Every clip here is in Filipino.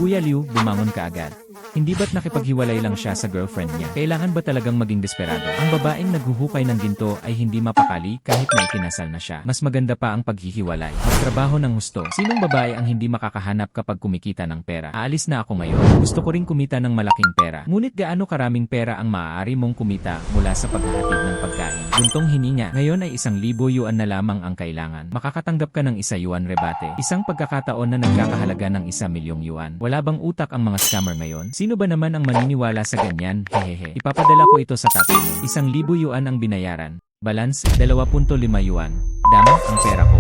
Kuya Liu, bumangon ka agad. Hindi ba't nakipaghiwalay lang siya sa girlfriend niya? Kailangan ba talagang maging desperado? Ang babaeng naghuhukay ng ginto ay hindi mapakali kahit na ikinasal na siya. Mas maganda pa ang paghihiwalay. Magtrabaho ng husto. Sinong babae ang hindi makakahanap kapag kumikita ng pera? Aalis na ako ngayon. Gusto ko ring kumita ng malaking pera. Ngunit gaano karaming pera ang maaari mong kumita mula sa paghahatid ng pagkain? Buntong hininga. Ngayon ay 1,000 yuan na lamang ang kailangan. Makakatanggap ka ng 1 yuan rebate. Isang pagkakataon na nagkakahalaga ng 1,000,000 yuan. Wala bang utak ang mga scammer ngayon? Sino ba naman ang maniniwala sa ganyan? Hehehe. Ipapadala ko ito sa tatay mo. 1,000 yuan ang binayaran. Balance, 2.5 yuan. Dami, ang pera ko.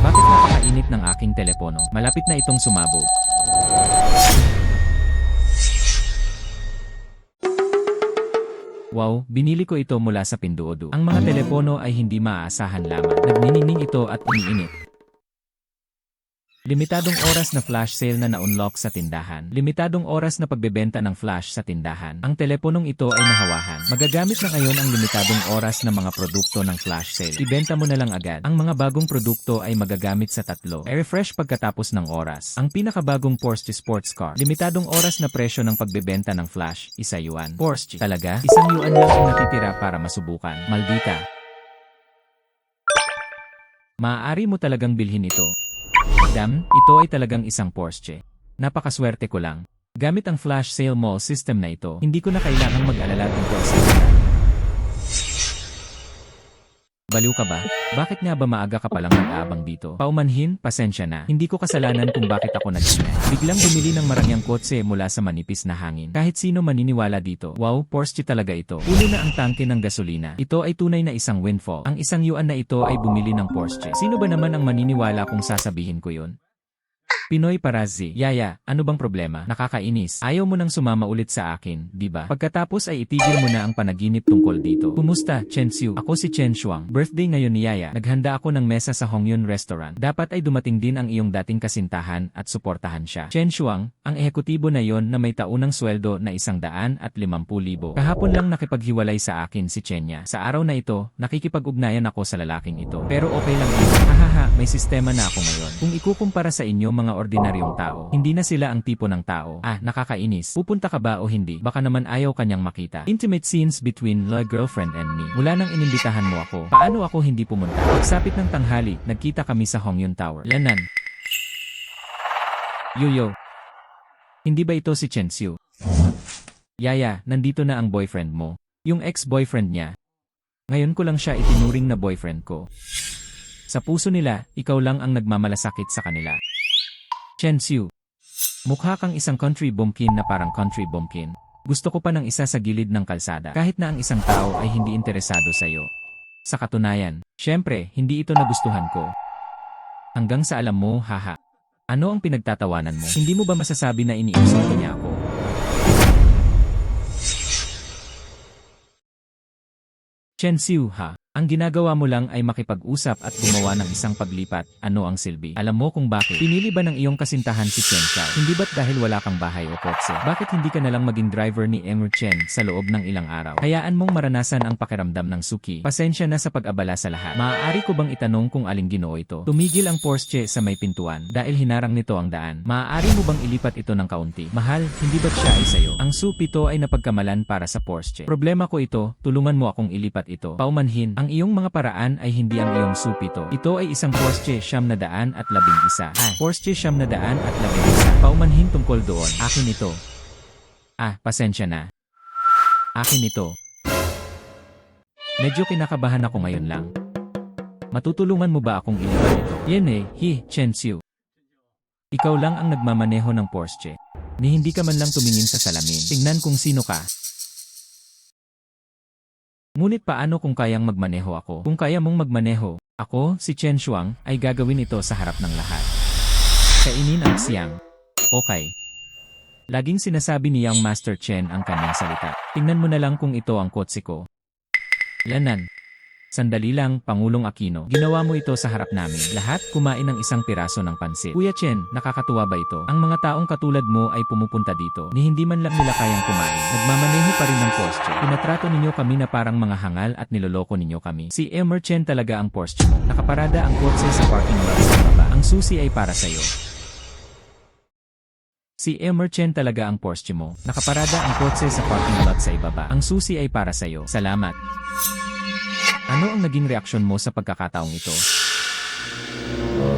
Bakit napakainit ng aking telepono? Malapit na itong sumabog. Wow, binili ko ito mula sa Pinduoduo. Ang mga telepono ay hindi maaasahan lamang. Nagniningning ito at umiinit. Limitadong oras na flash sale na na-unlock sa tindahan. Limitadong oras na pagbebenta ng flash sa tindahan. Ang teleponong ito ay nahawahan. Magagamit na ngayon ang limitadong oras na mga produkto ng flash sale. Ibenta mo na lang agad. Ang mga bagong produkto ay magagamit sa 3. I-refresh pagkatapos ng oras. Ang pinakabagong Porsche Sports Car. Limitadong oras na presyo ng pagbebenta ng flash, 1 yuan. Porsche. Talaga? 1 yuan lang ang natitira para masubukan. Maldita. Maaari mo talagang bilhin ito. Damn, ito ay talagang isang Porsche. Napakaswerte ko lang. Gamit ang flash sale mall system na ito, hindi ko na kailangang mag-alala tungkol sa pera. Baliw ka ba? Bakit nga ba maaga ka palang nag-aabang dito? Paumanhin, pasensya na. Hindi ko kasalanan kung bakit ako nag-ingay. Biglang bumili ng marangyang kotse mula sa manipis na hangin. Kahit sino maniniwala dito. Wow, Porsche talaga ito. Ulo na ang tangke ng gasolina. Ito ay tunay na isang windfall. Ang 1 yuan na ito ay bumili ng Porsche. Sino ba naman ang maniniwala kung sasabihin ko yun? Pinoy Parazzi. Yaya, ano bang problema? Nakakainis. Ayaw mo nang sumama ulit sa akin, di ba? Pagkatapos ay itigil mo na ang panaginip tungkol dito. Kumusta, Chen Xiu? Ako si Chen Shuang. Birthday ngayon ni Yaya. Naghanda ako ng mesa sa Hongyun Restaurant. Dapat ay dumating din ang iyong dating kasintahan at suportahan siya. Chen Shuang, ang ehekutibo na yon na may taunang sweldo na 150,000. Kahapon lang nakipaghiwalay sa akin si Chenya. Sa araw na ito, nakikipag-ugnayan ako sa lalaking ito. Pero okay lang yun. Hahaha, may sistema na ako ngayon. Kung ikukumpara sa inyo mga ordinaryong tao, hindi na sila ang tipo ng tao. Nakakainis. Pupunta ka ba o hindi? Baka naman ayaw kanyang makita. Intimate scenes between the girlfriend and me. Mula nang inimbitahan mo ako, paano ako hindi pumunta? Pagsapit ng tanghali, nagkita kami sa Hongyun Tower. Lanan. Yuyo. Hindi ba ito si Chen Xiu? Yaya, nandito na ang boyfriend mo. Yung ex-boyfriend niya. Ngayon ko lang siya itinuring na boyfriend ko. Sa puso nila, ikaw lang ang nagmamalasakit sa kanila. Chen Xiu. Mukha kang isang country bumpkin na parang country bumpkin. Gusto ko pa ng isa sa gilid ng kalsada kahit na ang isang tao ay hindi interesado sa iyo. Sa katunayan, syempre, hindi ito nagustuhan ko. Hanggang sa alam mo, haha. Ano ang pinagtatawanan mo? Hindi mo ba masasabi na iniinsulto niya ako? Chen Xiu, ha? Ang ginagawa mo lang ay makipag-usap at gumawa ng isang paglipat. Ano ang silbi? Alam mo kung bakit? Pinili ba ng iyong kasintahan si Chen Xiao? Hindi ba't dahil wala kang bahay o kotse? Bakit hindi ka nalang maging driver ni Emmer Chen sa loob ng ilang araw? Hayaan mong maranasan ang pakiramdam ng suki. Pasensya na sa pag-abala sa lahat. Maaari ko bang itanong kung aling Ginoo ito? Tumigil ang Porsche sa may pintuan dahil hinarang nito ang daan. Maaari mo bang ilipat ito ng kaunti? Mahal, hindi ba't siya ay sayo? Ang Su-Pito ay napagkamalan para sa Porsche. Problema ko ito, tulungan mo akong ilipat ito. Paumanhin. Ang iyong mga paraan ay hindi ang iyong Su-Pito. Ito ay isang Porsche 911. Porsche 911. Paumanhin tungkol doon. Akin ito. Pasensya na. Akin ito. Medyo kinakabahan ako ngayon lang. Matutulungan mo ba akong ilipat ito? Chen Xiu. Ikaw lang ang nagmamaneho ng Porsche. Ni hindi ka man lang tumingin sa salamin. Tingnan kung sino ka. Ngunit paano kung kayang magmaneho ako? Kung kaya mong magmaneho, ako, si Chen Shuang, ay gagawin ito sa harap ng lahat. Kainin ang siyang. Okay. Laging sinasabi ni Yang Master Chen ang kanyang salita. Tingnan mo na lang kung ito ang kotse ko. Lanan. Sandali lang, Pangulong Aquino. Ginawa mo ito sa harap namin. Lahat kumain ng isang piraso ng pansit. Kuya Chen, nakakatuwa ba ito? Ang mga taong katulad mo ay pumupunta dito. Ni hindi man lang nila kayang kumain. Nagmamaneho pa rin ng Porsche. Tinatrato ninyo kami na parang mga hangal at niloloko ninyo kami. Si Emmer Chen talaga ang Porsche mo. Nakaparada ang kotse sa parking lot sa baba. Ang susi ay para sa'yo. Si Emerchen talaga ang Porsche mo. Nakaparada ang kotse sa parking lot sa ibaba. Ang susi ay para sa'yo. Salamat. Ano ang naging reaksyon mo sa pagkakataong ito?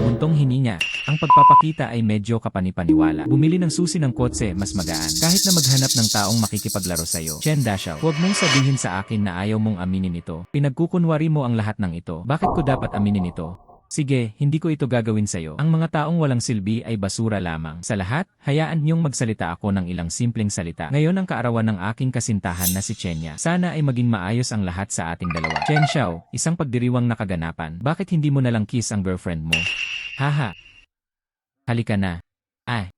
Buntong hininga. Ang pagpapakita ay medyo kapanipaniwala. Bumili ng susi ng kotse mas magaan. Kahit na maghanap ng taong makikipaglaro sa'yo. Chen Dashaw, huwag mong sabihin sa akin na ayaw mong aminin ito. Pinagkukunwari mo ang lahat ng ito. Bakit ko dapat aminin ito? Sige, hindi ko ito gagawin sa'yo. Ang mga taong walang silbi ay basura lamang. Sa lahat, hayaan niyong magsalita ako ng ilang simpleng salita. Ngayon ang kaarawan ng aking kasintahan na si Chenya. Sana ay maging maayos ang lahat sa ating dalawa. Chen Xiao, isang pagdiriwang nakaganapan. Bakit hindi mo nalang kiss ang girlfriend mo? Haha. Halika na. Ay.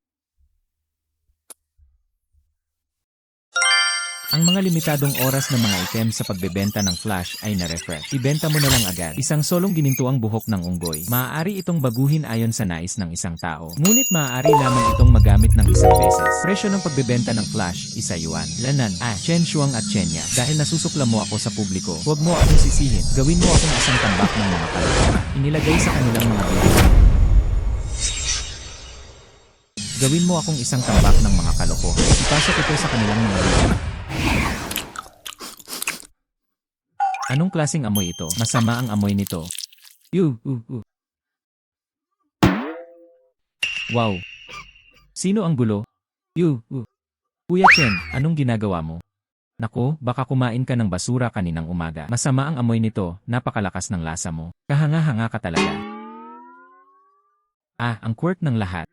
Ang mga limitadong oras ng mga item sa pagbebenta ng flash ay na-refresh. Ibenta mo na lang agad. Isang solong ginintuang buhok ng unggoy. Maaari itong baguhin ayon sa nais ng isang tao. Ngunit maaari lamang itong magamit ng isang beses. Presyo ng pagbebenta ng flash, 1 yuan. Lanan, Chen Shuang at Chenya. Dahil nasusukla mo ako sa publiko, huwag mo akong sisihin. Gawin mo akong isang tambak ng mga kalokohan. Inilagay sa kanilang mga bibig. Gawin mo akong isang tambak ng mga kalokohan. Ipasok ito sa kanilang mga bibig. Anong klaseng amoy ito? Masama ang amoy nito. Wow! Sino ang gulo? Kuya Chen, anong ginagawa mo? Nako, baka kumain ka ng basura kaninang umaga. Masama ang amoy nito, napakalakas ng lasa mo. Kahanga-hanga ka talaga. Ang quirk ng lahat.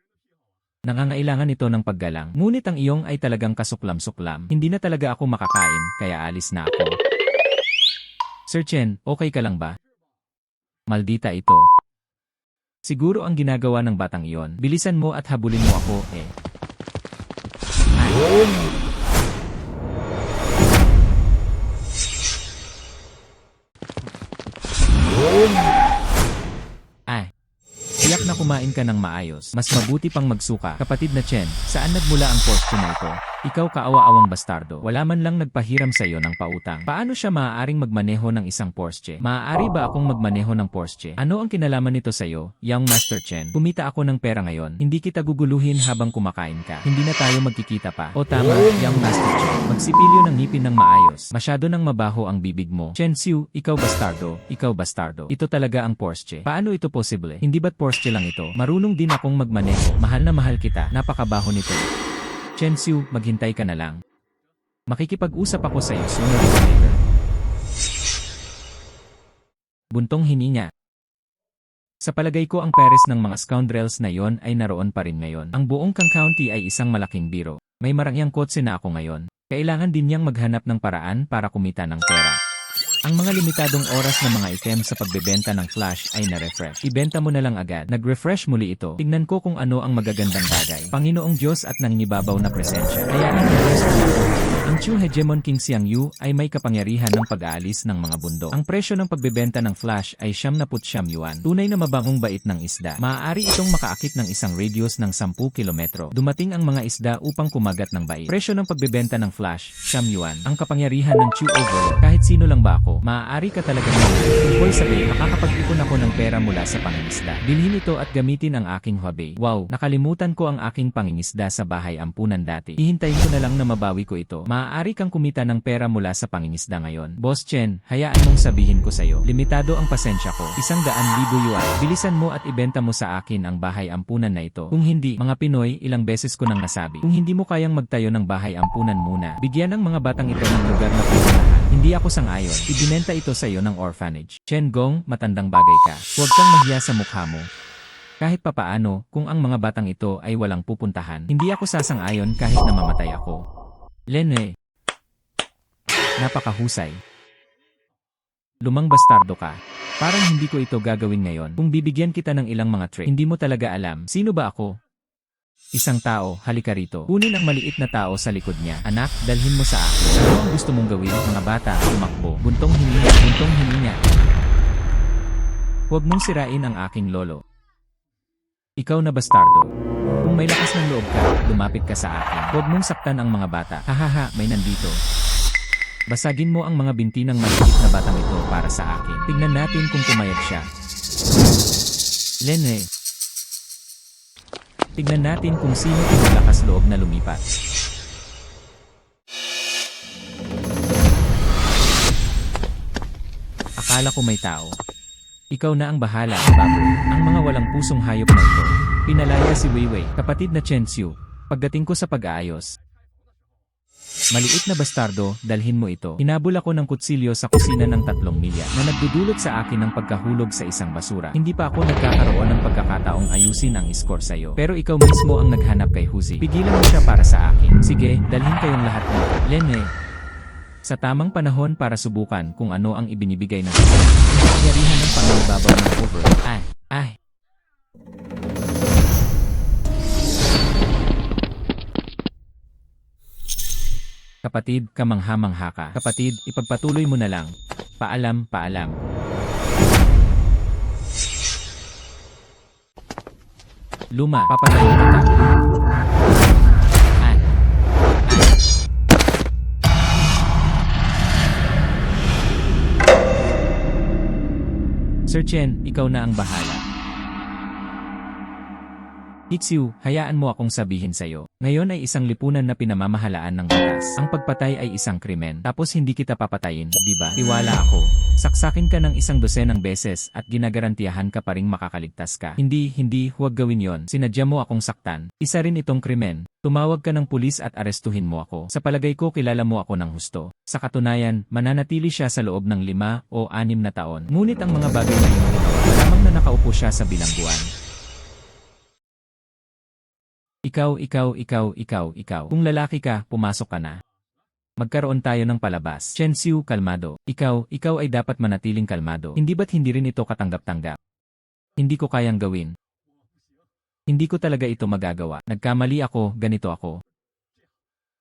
Nangangailangan ito ng paggalang. Ngunit ang iyong ay talagang kasuklam-suklam. Hindi na talaga ako makakain, kaya alis na ako. Sir Chen, okay ka lang ba? Maldita ito. Siguro ang ginagawa ng batang iyon. Bilisan mo at habulin mo ako, Tiyak na kumain ka ng maayos. Mas mabuti pang magsuka. Kapatid na Chen, saan nagmula ang Porsche na ito? Ikaw kaawa-awang bastardo. Wala man lang nagpahiram sa'yo ng pautang. Paano siya maaaring magmaneho ng isang Porsche? Maaari ba akong magmaneho ng Porsche? Ano ang kinalaman nito sa'yo, Young Master Chen? Kumita ako ng pera ngayon. Hindi kita guguluhin habang kumakain ka. Hindi na tayo magkikita pa. O tama, Young Master Chen. Magsipilyo ng ngipin ng maayos. Masyado nang mabaho ang bibig mo. Chen Xiu, ikaw bastardo. Ikaw bastardo. Ito talaga ang Porsche. Paano ito posible? Hindi ba't Porsche lang ito? Marunong din akong magmaneho. Mahal na mahal kita. Napakabaho nito. Chen Xiu, maghintay ka na lang. Makikipag-usap ako sa iyo sooner or later. Buntong hininga. Sa palagay ko ang pares ng mga scoundrels na yon ay naroon pa rin ngayon. Ang buong Kang County ay isang malaking biro. May marangyang kotse na ako ngayon. Kailangan din niyang maghanap ng paraan para kumita ng pera. Ang mga limitadong oras ng mga item sa pagbebenta ng flash ay na-refresh. Ibenta mo na lang agad. Nag-refresh muli ito. Tignan ko kung ano ang magagandang bagay. Panginoong Diyos at nangingibabaw na presensya. Kaya ang Chu Hegemon King Xiang Yu ay may kapangyarihan ng pag-aalis ng mga bundok. Ang presyo ng pagbebenta ng flash ay 79 yuan. Tunay na mabangong bait ng isda. Maaari itong makaakit ng isang radius ng 10 kilometro. Dumating ang mga isda upang kumagat ng bait. Presyo ng pagbebenta ng flash, 9 yuan. Ang kapangyarihan ng Chu Overlord. Kahit sino lang ba ako, maaari ka talagang tungkol sa bay, makakapag-ipon ako ng pera mula sa pangingisda. Bilhin ito at gamitin ang aking hobby. Wow, nakalimutan ko ang aking pangingisda sa bahay ampunan dati. Hihintayin ko na lang na mabawi ko ito. Maaari kang kumita ng pera mula sa pangingisda ngayon. Boss Chen, hayaan mong sabihin ko sa'yo. Limitado ang pasensya ko. 100,000 yuan. Bilisan mo at ibenta mo sa akin ang bahay ampunan na ito. Kung hindi, mga Pinoy, ilang beses ko nang nasabi. Kung hindi mo kayang magtayo ng bahay ampunan muna, bigyan ng mga batang ito ng lugar na pupuntahan. Hindi ako sang-ayon. Ibinenta ito sa iyo ng orphanage. Chen Gong, matandang bagay ka. Huwag kang mahiya sa mukha mo. Kahit papaano, kung ang mga batang ito ay walang pupuntahan, hindi ako sasang-ayon kahit na mamatay ako. Lene. Napakahusay. Lumang bastardo ka. Parang hindi ko ito gagawin ngayon. Kung bibigyan kita ng ilang mga trick, hindi mo talaga alam. Sino ba ako? Isang tao, halika rito. Kunin ang maliit na tao sa likod niya. Anak, dalhin mo sa akin. Ano ang gusto mong gawin, mga bata? Tumakbo. Buntong hininga, buntong hininga. Huwag mong sirain ang aking lolo. Ikaw na bastardo. Kung may lakas ng loob ka, lumapit ka sa akin. Huwag mong saktan ang mga bata. Hahaha, may nandito. Basagin mo ang mga binti ng maliit na batang ito para sa akin. Tignan natin kung pumayag siya. Lene. Tignan natin kung sino ang lakas loob na lumipat. Akala ko may tao. Ikaw na ang bahala, baboy. Ang mga walang pusong hayop na ito. Pinalaya si Weiwei, kapatid na Chen Xiu. Pagdating ko sa pag-aayos. Maliit na bastardo, dalhin mo ito. Hinabol ako ng kutsilyo sa kusina ng 3 milya na nagdudulot sa akin ng pagkahulog sa isang basura. Hindi pa ako nagkakaroon ng pagkakataong ayusin ang score sa'yo. Pero ikaw mismo ang naghanap kay Huzi. Pigilan mo siya para sa akin. Sige, dalhin kayong lahat mo. Lene. Sa tamang panahon para subukan kung ano ang ibinibigay ng kapangyarihan ng pangibabaw ng over. Ay. Kapatid, kamangha-mangha ka. Kapatid, ipagpatuloy mo na lang. Paalam. Luma, papatayin kita. Ay. Sir Chen, ikaw na ang bahala. Ixiu, hayaan mo akong sabihin sa'yo. Ngayon ay isang lipunan na pinamamahalaan ng batas. Ang pagpatay ay isang krimen, tapos hindi kita papatayin, di ba? Tiwala ako. Saksakin ka ng 100 beses at ginagarantiyahan ka pa ring makakaligtas ka. Hindi, huwag gawin yon. Sinadya mo akong saktan. Isa rin itong krimen. Tumawag ka ng pulis at arestuhin mo ako. Sa palagay ko kilala mo ako ng husto. Sa katunayan, mananatili siya sa loob ng 5 o 6 na taon. Ngunit ang mga bagay na iyong ginawa, malamang na nakaupo siya sa bilangguan. Ikaw. Kung lalaki ka, pumasok ka na. Magkaroon tayo ng palabas. Chen Xiu, kalmado. Ikaw ay dapat manatiling kalmado. Hindi ba't hindi rin ito katanggap-tanggap? Hindi ko kayang gawin. Hindi ko talaga ito magagawa. Nagkamali ako, ganito ako.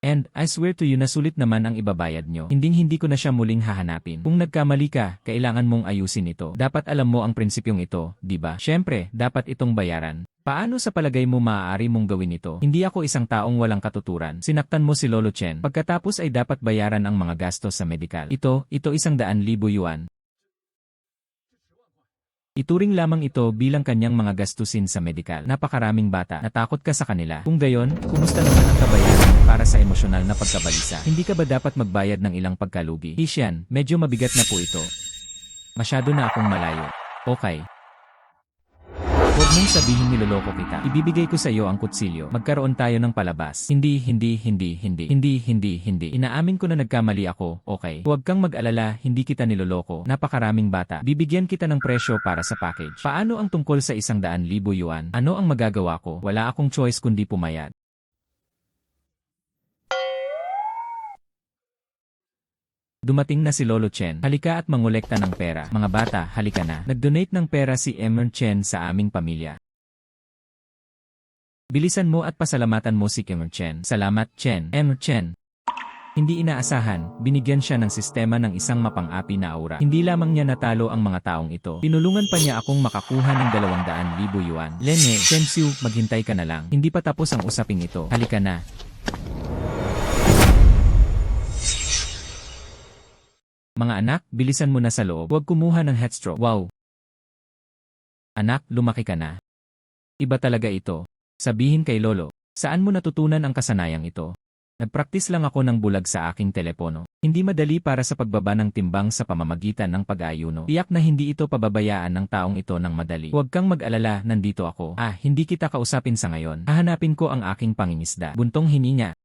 And, I swear to you na sulit naman ang ibabayad nyo. Hindi ko na siya muling hahanapin. Kung nagkamali ka, kailangan mong ayusin ito. Dapat alam mo ang prinsipyong ito, di ba? Siyempre, dapat itong bayaran. Paano sa palagay mo maaari mong gawin ito? Hindi ako isang taong walang katuturan. Sinaktan mo si Lolo Chen. Pagkatapos ay dapat bayaran ang mga gastos sa medikal. Ito 100,000 yuan. Ituring lamang ito bilang kanyang mga gastusin sa medikal. Napakaraming bata. Natakot ka sa kanila. Kung gayon, kumusta naman ang kabayaran para sa emosyonal na pagkabalisa? Hindi ka ba dapat magbayad ng ilang pagkalugi? Hisyan, medyo mabigat na po ito. Masyado na akong malayo. Okay. Huwag mong sabihin niloloko kita. Ibibigay ko sa iyo ang kutsilyo. Magkaroon tayo ng palabas. Hindi. Inaamin ko na nagkamali ako, okay? Huwag kang mag-alala, hindi kita niloloko. Napakaraming bata. Bibigyan kita ng presyo para sa package. Paano ang tungkol sa 100,000 yuan? Ano ang magagawa ko? Wala akong choice kundi pumayag. Dumating na si Lolo Chen. Halika at mangolekta ng pera. Mga bata, halika na. Nag-donate ng pera si Emmer Chen sa aming pamilya. Bilisan mo at pasalamatan mo si Emmer Chen. Salamat, Chen. Emmer Chen. Hindi inaasahan, binigyan siya ng sistema ng isang mapang-api na aura. Hindi lamang niya natalo ang mga taong ito. Tinulungan pa niya akong makakuha ng 200,000 yuan. Lene, Chen Xiu, maghintay ka na lang. Hindi pa tapos ang usaping ito. Halika na. Mga anak, bilisan mo na sa loob. Huwag kumuha ng headstroke. Wow! Anak, lumaki ka na. Iba talaga ito. Sabihin kay Lolo, saan mo natutunan ang kasanayang ito? Nagpraktis lang ako ng bulag sa aking telepono. Hindi madali para sa pagbaba ng timbang sa pamamagitan ng pag-aayuno. Tiyak na hindi ito pababayaan ng taong ito ng madali. Huwag kang mag-alala, nandito ako. Hindi kita kausapin sa ngayon. Hahanapin ko ang aking pangingisda. Buntong hininga.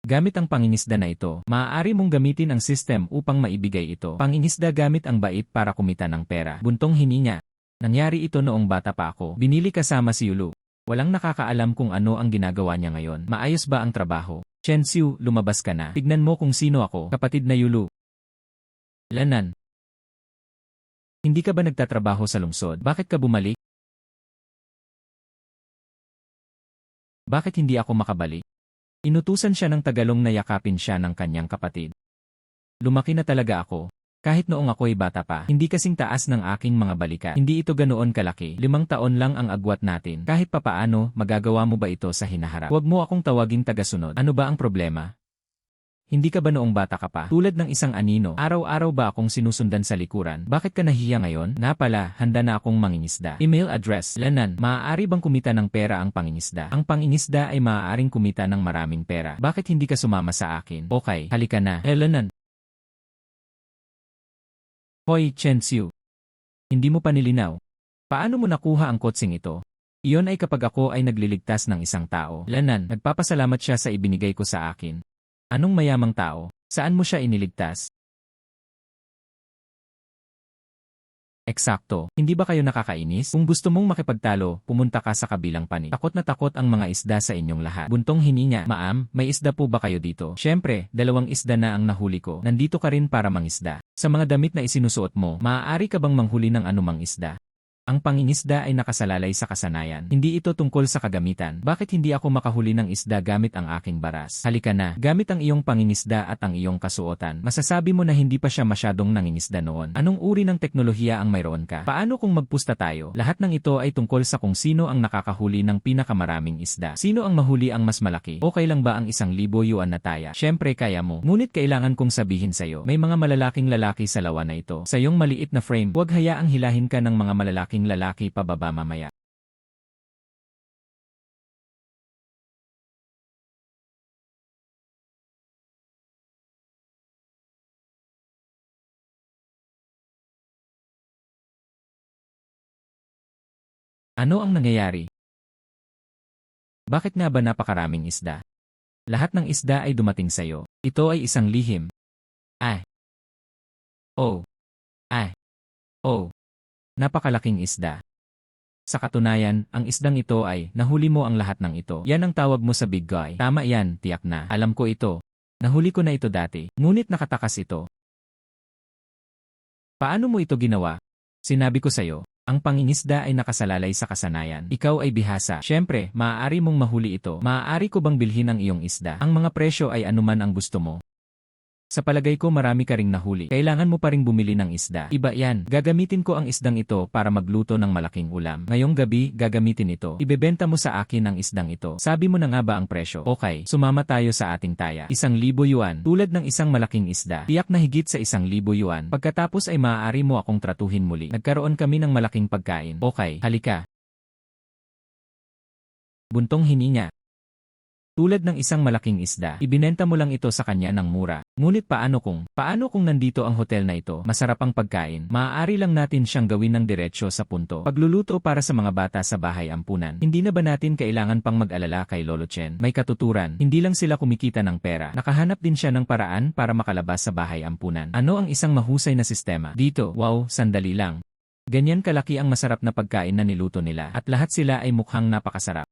Gamit ang pangingisda na ito, maaari mong gamitin ang system upang maibigay ito. Pangingisda gamit ang bait para kumita ng pera. Buntong hininga. Nangyari ito noong bata pa ako. Binili kasama si Yulu. Walang nakakaalam kung ano ang ginagawa niya ngayon. Maayos ba ang trabaho? Chen Xiu, lumabas ka na. Tignan mo kung sino ako, kapatid na Yulu. Lanan. Hindi ka ba nagtatrabaho sa lungsod? Bakit ka bumalik? Bakit hindi ako makabalik? Inutusan siya ng tagalong na yakapin siya ng kanyang kapatid. Lumaki na talaga ako. Kahit noong ako'y bata pa, hindi kasing taas ng aking mga balikat. Hindi ito ganoon kalaki. 5 taon lang ang agwat natin. Kahit papaano, magagawa mo ba ito sa hinaharap? Huwag mo akong tawaging tagasunod. Ano ba ang problema? Hindi ka ba noong bata ka pa? Tulad ng isang anino, araw-araw ba akong sinusundan sa likuran? Bakit ka nahiya ngayon? Na pala, handa na akong mangingisda. Email address, Lanan, maaari bang kumita ng pera ang pangingisda? Ang pangingisda ay maaaring kumita ng maraming pera. Bakit hindi ka sumama sa akin? Okay, halika na. Lanan. Hoy, Chen Xiu. Hindi mo pa nilinaw. Paano mo nakuha ang kotseng ito? Iyon ay kapag ako ay nagliligtas ng isang tao. Lanan, nagpapasalamat siya sa ibinigay ko sa akin. Anong mayamang tao? Saan mo siya iniligtas? Eksakto. Hindi ba kayo nakakainis? Kung gusto mong makipagtalo, pumunta ka sa kabilang panig. Takot na takot ang mga isda sa inyong lahat. Buntong hininga, Ma'am, may isda po ba kayo dito? Siyempre, 2 isda na ang nahuli ko. Nandito ka rin para mangisda. Sa mga damit na isinusuot mo, maaari ka bang manghuli ng anumang isda? Ang pangingisda ay nakasalalay sa kasanayan. Hindi ito tungkol sa kagamitan. Bakit hindi ako makahuli ng isda gamit ang aking baras? Halika na, gamit ang iyong pangingisda at ang iyong kasuotan. Masasabi mo na hindi pa siya masyadong nangingisda noon. Anong uri ng teknolohiya ang mayroon ka? Paano kung magpusta tayo? Lahat ng ito ay tungkol sa kung sino ang nakakahuli ng pinakamaraming isda. Sino ang mahuli ang mas malaki? Okay lang ba ang 1,000 yuan na taya? Siyempre kaya mo. Ngunit kailangan kong sabihin sa'yo, may mga malalaking lalaki sa lawa na ito. Sa iyong maliit na frame, huwag hayaang hilahin ka ng mga malalaking lalaki pababa mamaya. Ano ang nangyayari? Bakit nga ba napakaraming isda? Lahat ng isda ay dumating sa'yo. Ito ay isang lihim. Ay. Oh. Ay. Oh. Napakalaking isda. Sa katunayan, ang isdang ito ay, nahuli mo ang lahat ng ito. Yan ang tawag mo sa big guy. Tama yan, tiyak na. Alam ko ito. Nahuli ko na ito dati. Ngunit nakatakas ito. Paano mo ito ginawa? Sinabi ko sa'yo, ang pangingisda ay nakasalalay sa kasanayan. Ikaw ay bihasa. Siyempre, maaari mong mahuli ito. Maaari ko bang bilhin ang iyong isda? Ang mga presyo ay anuman ang gusto mo. Sa palagay ko marami ka ring nahuli. Kailangan mo pa ring bumili ng isda. Iba yan. Gagamitin ko ang isdang ito para magluto ng malaking ulam. Ngayong gabi, gagamitin ito. Ibebenta mo sa akin ang isdang ito. Sabi mo na nga ba ang presyo? Okay, sumama tayo sa ating taya. 1,000 yuan. Tulad ng isang malaking isda. Tiyak na higit sa 1,000 yuan. Pagkatapos ay maaari mo akong tratuhin muli. Nagkaroon kami ng malaking pagkain. Okay, halika. Buntong hininga. Tulad ng isang malaking isda, ibinenta mo lang ito sa kanya ng mura. Ngunit paano kung nandito ang hotel na ito, masarap ang pagkain, maaari lang natin siyang gawin ng diretsyo sa punto. Pagluluto para sa mga bata sa bahay ampunan. Hindi na ba natin kailangan pang mag-alala kay Lolo Chen? May katuturan, hindi lang sila kumikita ng pera. Nakahanap din siya ng paraan para makalabas sa bahay ampunan. Ano ang isang mahusay na sistema? Dito, wow, sandali lang. Ganyan kalaki ang masarap na pagkain na niluto nila at lahat sila ay mukhang napakasarap.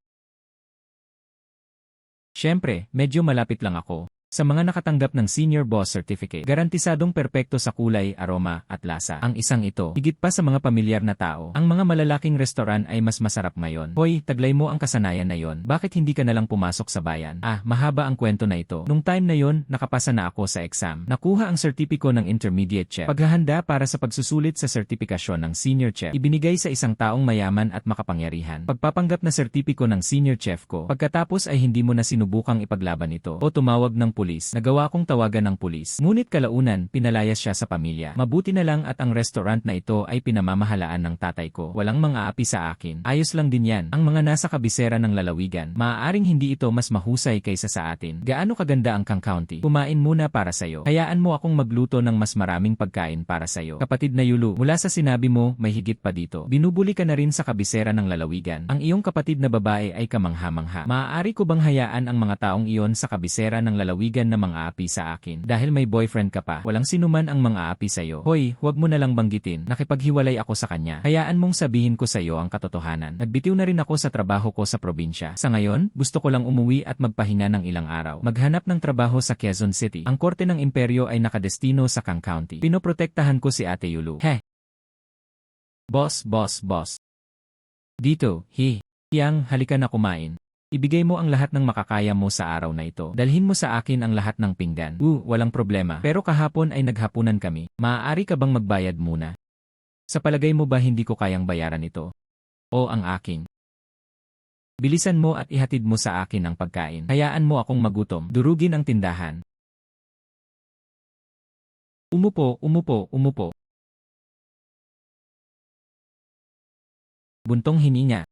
Siyempre, medyo malapit lang ako. Sa mga nakatanggap ng Senior Boss Certificate, garantisadong perpekto sa kulay, aroma, at lasa. Ang isang ito, higit pa sa mga pamilyar na tao. Ang mga malalaking restoran ay mas masarap ngayon. Hoy, taglay mo ang kasanayan na yon. Bakit hindi ka nalang pumasok sa bayan? Mahaba ang kwento na ito. Nung time na yon, nakapasa na ako sa exam. Nakuha ang sertipiko ng Intermediate Chef. Paghahanda para sa pagsusulit sa sertipikasyon ng Senior Chef, ibinigay sa isang taong mayaman at makapangyarihan. Pagpapanggap na sertipiko ng Senior Chef ko, pagkatapos ay hindi mo na sinubukang ipaglaban ito o tumawag ng pulis. Nagawa kong tawagan ng pulis. Ngunit kalaunan, pinalayas siya sa pamilya. Mabuti na lang at ang restaurant na ito ay pinamamahalaan ng tatay ko. Walang mga api sa akin. Ayos lang din yan. Ang mga nasa kabisera ng lalawigan, maaaring hindi ito mas mahusay kaysa sa atin. Gaano kaganda ang Kang County? Kumain muna para sayo. Hayaan mo akong magluto ng mas maraming pagkain para sayo. Kapatid na Yulu, mula sa sinabi mo, may higit pa dito. Binubuli ka na rin sa kabisera ng lalawigan. Ang iyong kapatid na babae ay kamangha-mangha. Maaari ko bang hayaan ang mga taong iyon sa kabisera ng lalawigan na mga api sa akin? Dahil may boyfriend ka pa, walang sinuman ang mga api sa'yo. Hoy, huwag mo na lang banggitin. Nakipaghiwalay ako sa kanya. Hayaan mong sabihin ko sa'yo ang katotohanan. Nagbitiw na rin ako sa trabaho ko sa probinsya. Sa ngayon, gusto ko lang umuwi at magpahinga ng ilang araw. Maghanap ng trabaho sa Quezon City. Ang korte ng imperyo ay nakadestino sa Kang County. Pinoprotektahan ko si Ate Yulu. Boss. Dito, Yang, halika na kumain. Ibigay mo ang lahat ng makakaya mo sa araw na ito. Dalhin mo sa akin ang lahat ng pinggan. Walang problema. Pero kahapon ay naghapunan kami. Maaari ka bang magbayad muna? Sa palagay mo ba hindi ko kayang bayaran ito? O ang aking? Bilisan mo at ihatid mo sa akin ang pagkain. Hayaan mo akong magutom. Durugin ang tindahan. Umupo, umupo, umupo. Buntong hini niya.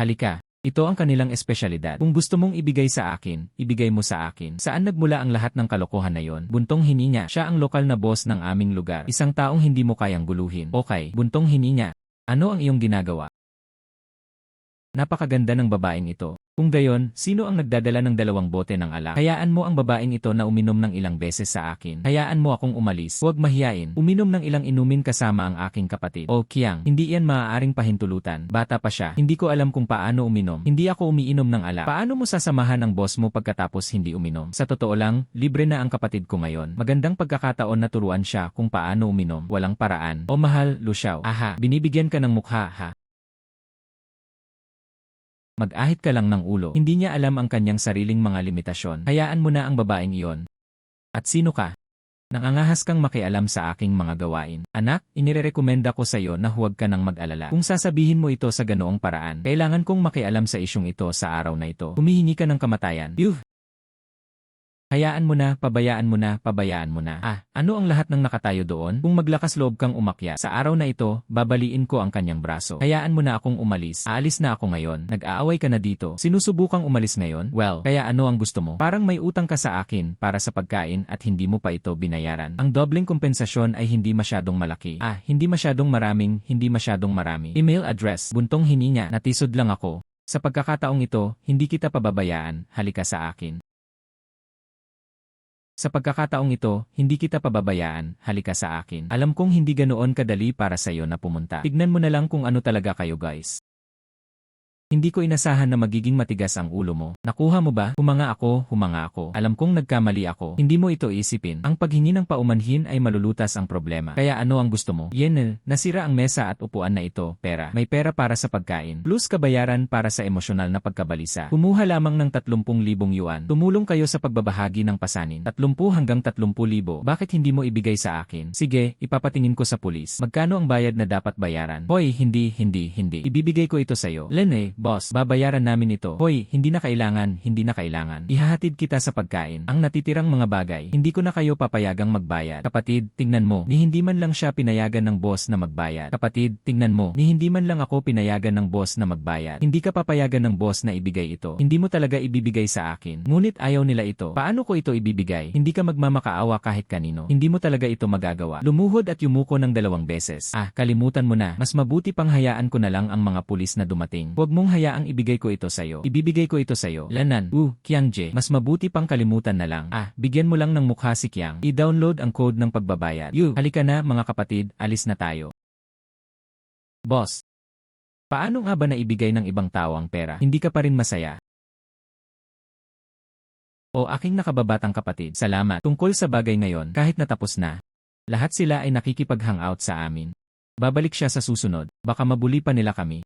Halika. Ito ang kanilang espesyalidad. Kung gusto mong ibigay sa akin, ibigay mo sa akin. Saan nagmula ang lahat ng kalokohan na yon? Buntong hini niya. Siya ang lokal na boss ng aming lugar. Isang taong hindi mo kayang guluhin. Okay. Buntong hini niya. Ano ang iyong ginagawa? Napakaganda ng babaeng ito. Kung gayon, sino ang nagdadala ng 2 bote ng alak? Hayaan mo ang babaeng ito na uminom ng ilang beses sa akin. Hayaan mo akong umalis. Huwag mahiyain. Uminom ng ilang inumin kasama ang aking kapatid. O Kiang, hindi iyan maaaring pahintulutan. Bata pa siya. Hindi ko alam kung paano uminom. Hindi ako umiinom ng alak. Paano mo sasamahan ang boss mo pagkatapos hindi uminom? Sa totoo lang, libre na ang kapatid ko ngayon. Magandang pagkakataon na turuan siya kung paano uminom. Walang paraan. O mahal, Luxiao. Aha, binibigyan ka ng mukha ha. Mag-ahit ka lang ng ulo. Hindi niya alam ang kanyang sariling mga limitasyon. Hayaan mo na ang babaeng iyon. At sino ka? Nangangahas kang makialam sa aking mga gawain. Anak, inirerekomenda ko sa iyo na huwag ka nang mag-alala. Kung sasabihin mo ito sa ganoong paraan, kailangan kong makialam sa isyong ito sa araw na ito. Humihingi ka ng kamatayan. Yuh! Hayaan mo na, pabayaan mo na, pabayaan mo na. Ano ang lahat ng nakatayo doon? Kung maglakas loob kang umakyat, sa araw na ito, babaliin ko ang kanyang braso. Hayaan mo na akong umalis. Aalis na ako ngayon. Nag-aaway ka na dito. Sinusubukang umalis ngayon? Well, kaya ano ang gusto mo? Parang may utang ka sa akin para sa pagkain at hindi mo pa ito binayaran. Ang dobleng kompensasyon ay hindi masyadong malaki. Hindi masyadong maraming, hindi masyadong marami. Email address, buntong hini niya, natisod lang ako. Sa pagkakataong ito, hindi kita pababayaan, halika sa akin. Sa pagkakataong ito, hindi kita pababayaan, halika sa akin. Alam kong hindi ganoon kadali para sa iyo na pumunta. Tignan mo na lang kung ano talaga kayo guys. Hindi ko inasahan na magiging matigas ang ulo mo. Nakuha mo ba? Humanga ako. Alam kong nagkamali ako. Hindi mo ito isipin. Ang paghingi ng paumanhin ay malulutas ang problema. Kaya ano ang gusto mo? Yenel, nasira ang mesa at upuan na ito. Pera. May pera para sa pagkain. Plus kabayaran para sa emosyonal na pagkabalisa. Kumuha lamang ng 30,000 yuan. Tumulong kayo sa pagbabahagi ng pasanin. 30 hanggang 30,000. Bakit hindi mo ibigay sa akin? Sige, ipapatingin ko sa pulis. Magkano ang bayad na dapat bayaran? Hoy, hindi. Ibibigay ko ito sa'yo. Lene, boss, babayaran namin ito. Hoy, hindi na kailangan. Ihahatid kita sa pagkain. Ang natitirang mga bagay, hindi ko na kayo papayagang magbayad. Kapatid, tingnan mo, ni hindi man lang siya pinayagan ng boss na magbayad. Kapatid, tingnan mo, ni hindi man lang ako pinayagan ng boss na magbayad. Hindi ka papayagan ng boss na ibigay ito. Hindi mo talaga ibibigay sa akin. Ngunit ayaw nila ito. Paano ko ito ibibigay? Hindi ka magmamakaawa kahit kanino. Hindi mo talaga ito magagawa. Lumuhod at yumuko ng 2 beses. Kalimutan mo na. Mas mabuti pang hayaan ko na lang ang mga pulis na dumating. Huwag mong hayaang ibigay ko ito sa'yo. Ibibigay ko ito sa'yo. Lanan, Kiang Je, mas mabuti pang kalimutan na lang. Bigyan mo lang ng mukha si Kiang. I-download ang code ng pagbabayad. Halika na mga kapatid, alis na tayo. Boss, paano nga ba naibigay ng ibang tao ang pera? Hindi ka pa rin masaya? O aking nakababatang kapatid, salamat. Tungkol sa bagay ngayon, kahit natapos na, lahat sila ay nakikipag-hangout sa amin. Babalik siya sa susunod, baka mabuli pa nila kami.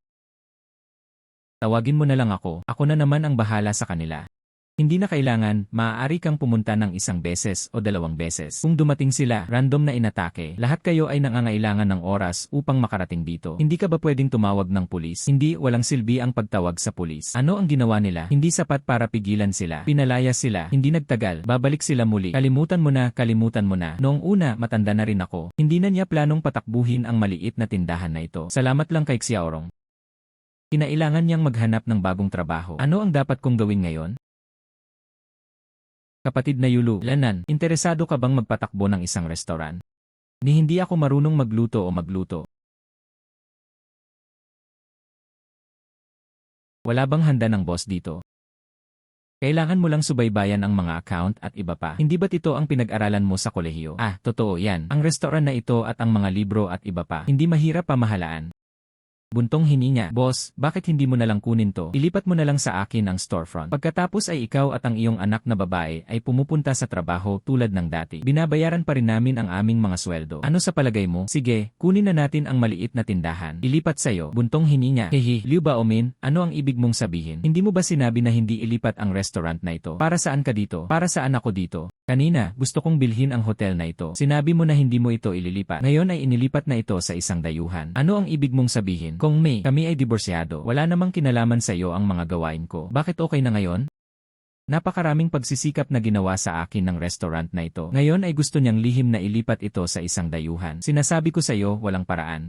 Tawagin mo na lang ako, ako na naman ang bahala sa kanila. Hindi na kailangan, maaari kang pumunta ng 1 beses o 2 beses. Kung dumating sila, random na inatake, lahat kayo ay nangangailangan ng oras upang makarating dito. Hindi ka ba pwedeng tumawag ng pulis? Hindi, walang silbi ang pagtawag sa pulis. Ano ang ginawa nila? Hindi sapat para pigilan sila. Pinalaya sila, hindi nagtagal, babalik sila muli. Kalimutan mo na. Noong una, matanda na rin ako. Hindi na niya planong patakbuhin ang maliit na tindahan na ito. Salamat lang kay Xiaorong. Kinailangan niyang maghanap ng bagong trabaho. Ano ang dapat kong gawin ngayon? Kapatid na Yulu, Lanan, interesado ka bang magpatakbo ng isang restaurant? Ni hindi ako marunong magluto. Wala bang handa ng boss dito? Kailangan mo lang subaybayan ang mga account at iba pa. Hindi ba't ito ang pinag-aralan mo sa kolehiyo? Totoo yan. Ang restaurant na ito at ang mga libro at iba pa. Hindi mahirap pamahalaan. Buntong hini niya, boss, bakit hindi mo na lang kunin to? Ilipat mo na lang sa akin ang storefront. Pagkatapos ay ikaw at ang iyong anak na babae ay pumupunta sa trabaho tulad ng dati. Binabayaran pa rin namin ang aming mga sweldo. Ano sa palagay mo? Sige, kunin na natin ang maliit na tindahan. Ilipat sa'yo. Buntong hini niya, hehe, Liu Baomin, ano ang ibig mong sabihin? Hindi mo ba sinabi na hindi ilipat ang restaurant na ito? Para saan ka dito? Para saan ako dito? Kanina, gusto kong bilhin ang hotel na ito. Sinabi mo na hindi mo ito ililipat. Ngayon ay inilipat na ito sa isang dayuhan. Ano ang ibig mong sabihin? Kung May, kami ay diborsyado. Wala namang kinalaman sa iyo ang mga gawain ko. Bakit okay na ngayon? Napakaraming pagsisikap na ginawa sa akin ng restaurant na ito. Ngayon ay gusto niyang lihim na ilipat ito sa isang dayuhan. Sinasabi ko sa iyo, walang paraan.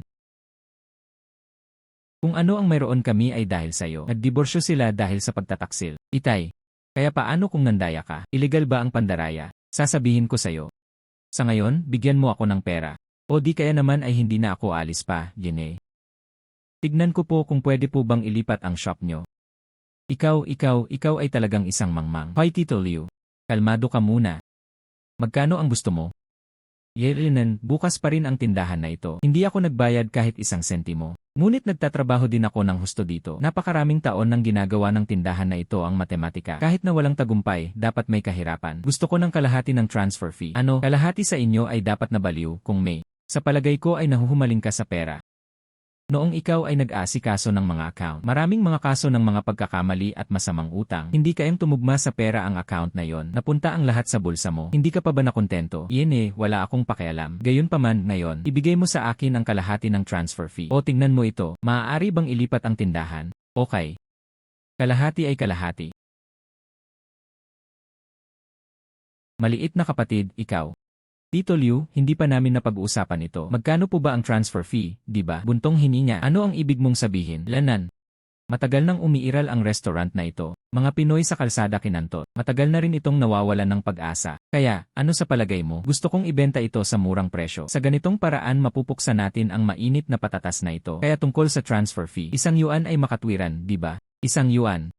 Kung ano ang mayroon kami ay dahil sa iyo. Nagdiborsyo sila dahil sa pagtataksil. Itay. Kaya paano kung nandaya ka? Illegal ba ang pandaraya? Sasabihin ko sa iyo. Sa ngayon, bigyan mo ako ng pera. O di kaya naman ay hindi na ako alis pa, Jenny. Tignan ko po kung pwede po bang ilipat ang shop nyo. Ikaw ay talagang isang mangmang. Hoy Tito Liu. Kalmado ka muna. Magkano ang gusto mo? Yerinan, bukas pa rin ang tindahan na ito. Hindi ako nagbayad kahit isang sentimo. Ngunit nagtatrabaho din ako ng husto dito. Napakaraming taon nang ginagawa ng tindahan na ito ang matematika. Kahit na walang tagumpay, dapat may kahirapan. Gusto ko ng kalahati ng transfer fee. Ano, kalahati sa inyo ay dapat na baliw kung may. Sa palagay ko ay nahuhumaling ka sa pera. Noong ikaw ay nag-aasikaso ng mga account, maraming mga kaso ng mga pagkakamali at masamang utang, hindi kayang tumugma sa pera ang account na yon, napunta ang lahat sa bulsa mo. Hindi ka pa ba nakontento? Iyan wala akong pakialam. Gayunpaman, ngayon, ibigay mo sa akin ang kalahati ng transfer fee. O tingnan mo ito, maaari bang ilipat ang tindahan? Okay. Kalahati ay kalahati. Maliit na kapatid, ikaw. Tito Liu, hindi pa namin napag-uusapan ito. Magkano po ba ang transfer fee, di ba? Buntong hininga. Ano ang ibig mong sabihin? Lanan. Matagal nang umiiral ang restaurant na ito. Mga Pinoy sa kalsada kinantot. Matagal na rin itong nawawalan ng pag-asa. Kaya, ano sa palagay mo? Gusto kong ibenta ito sa murang presyo. Sa ganitong paraan mapupuksa natin ang mainit na patatas na ito. Kaya tungkol sa transfer fee, isang yuan ay makatwiran, di ba? Isang yuan.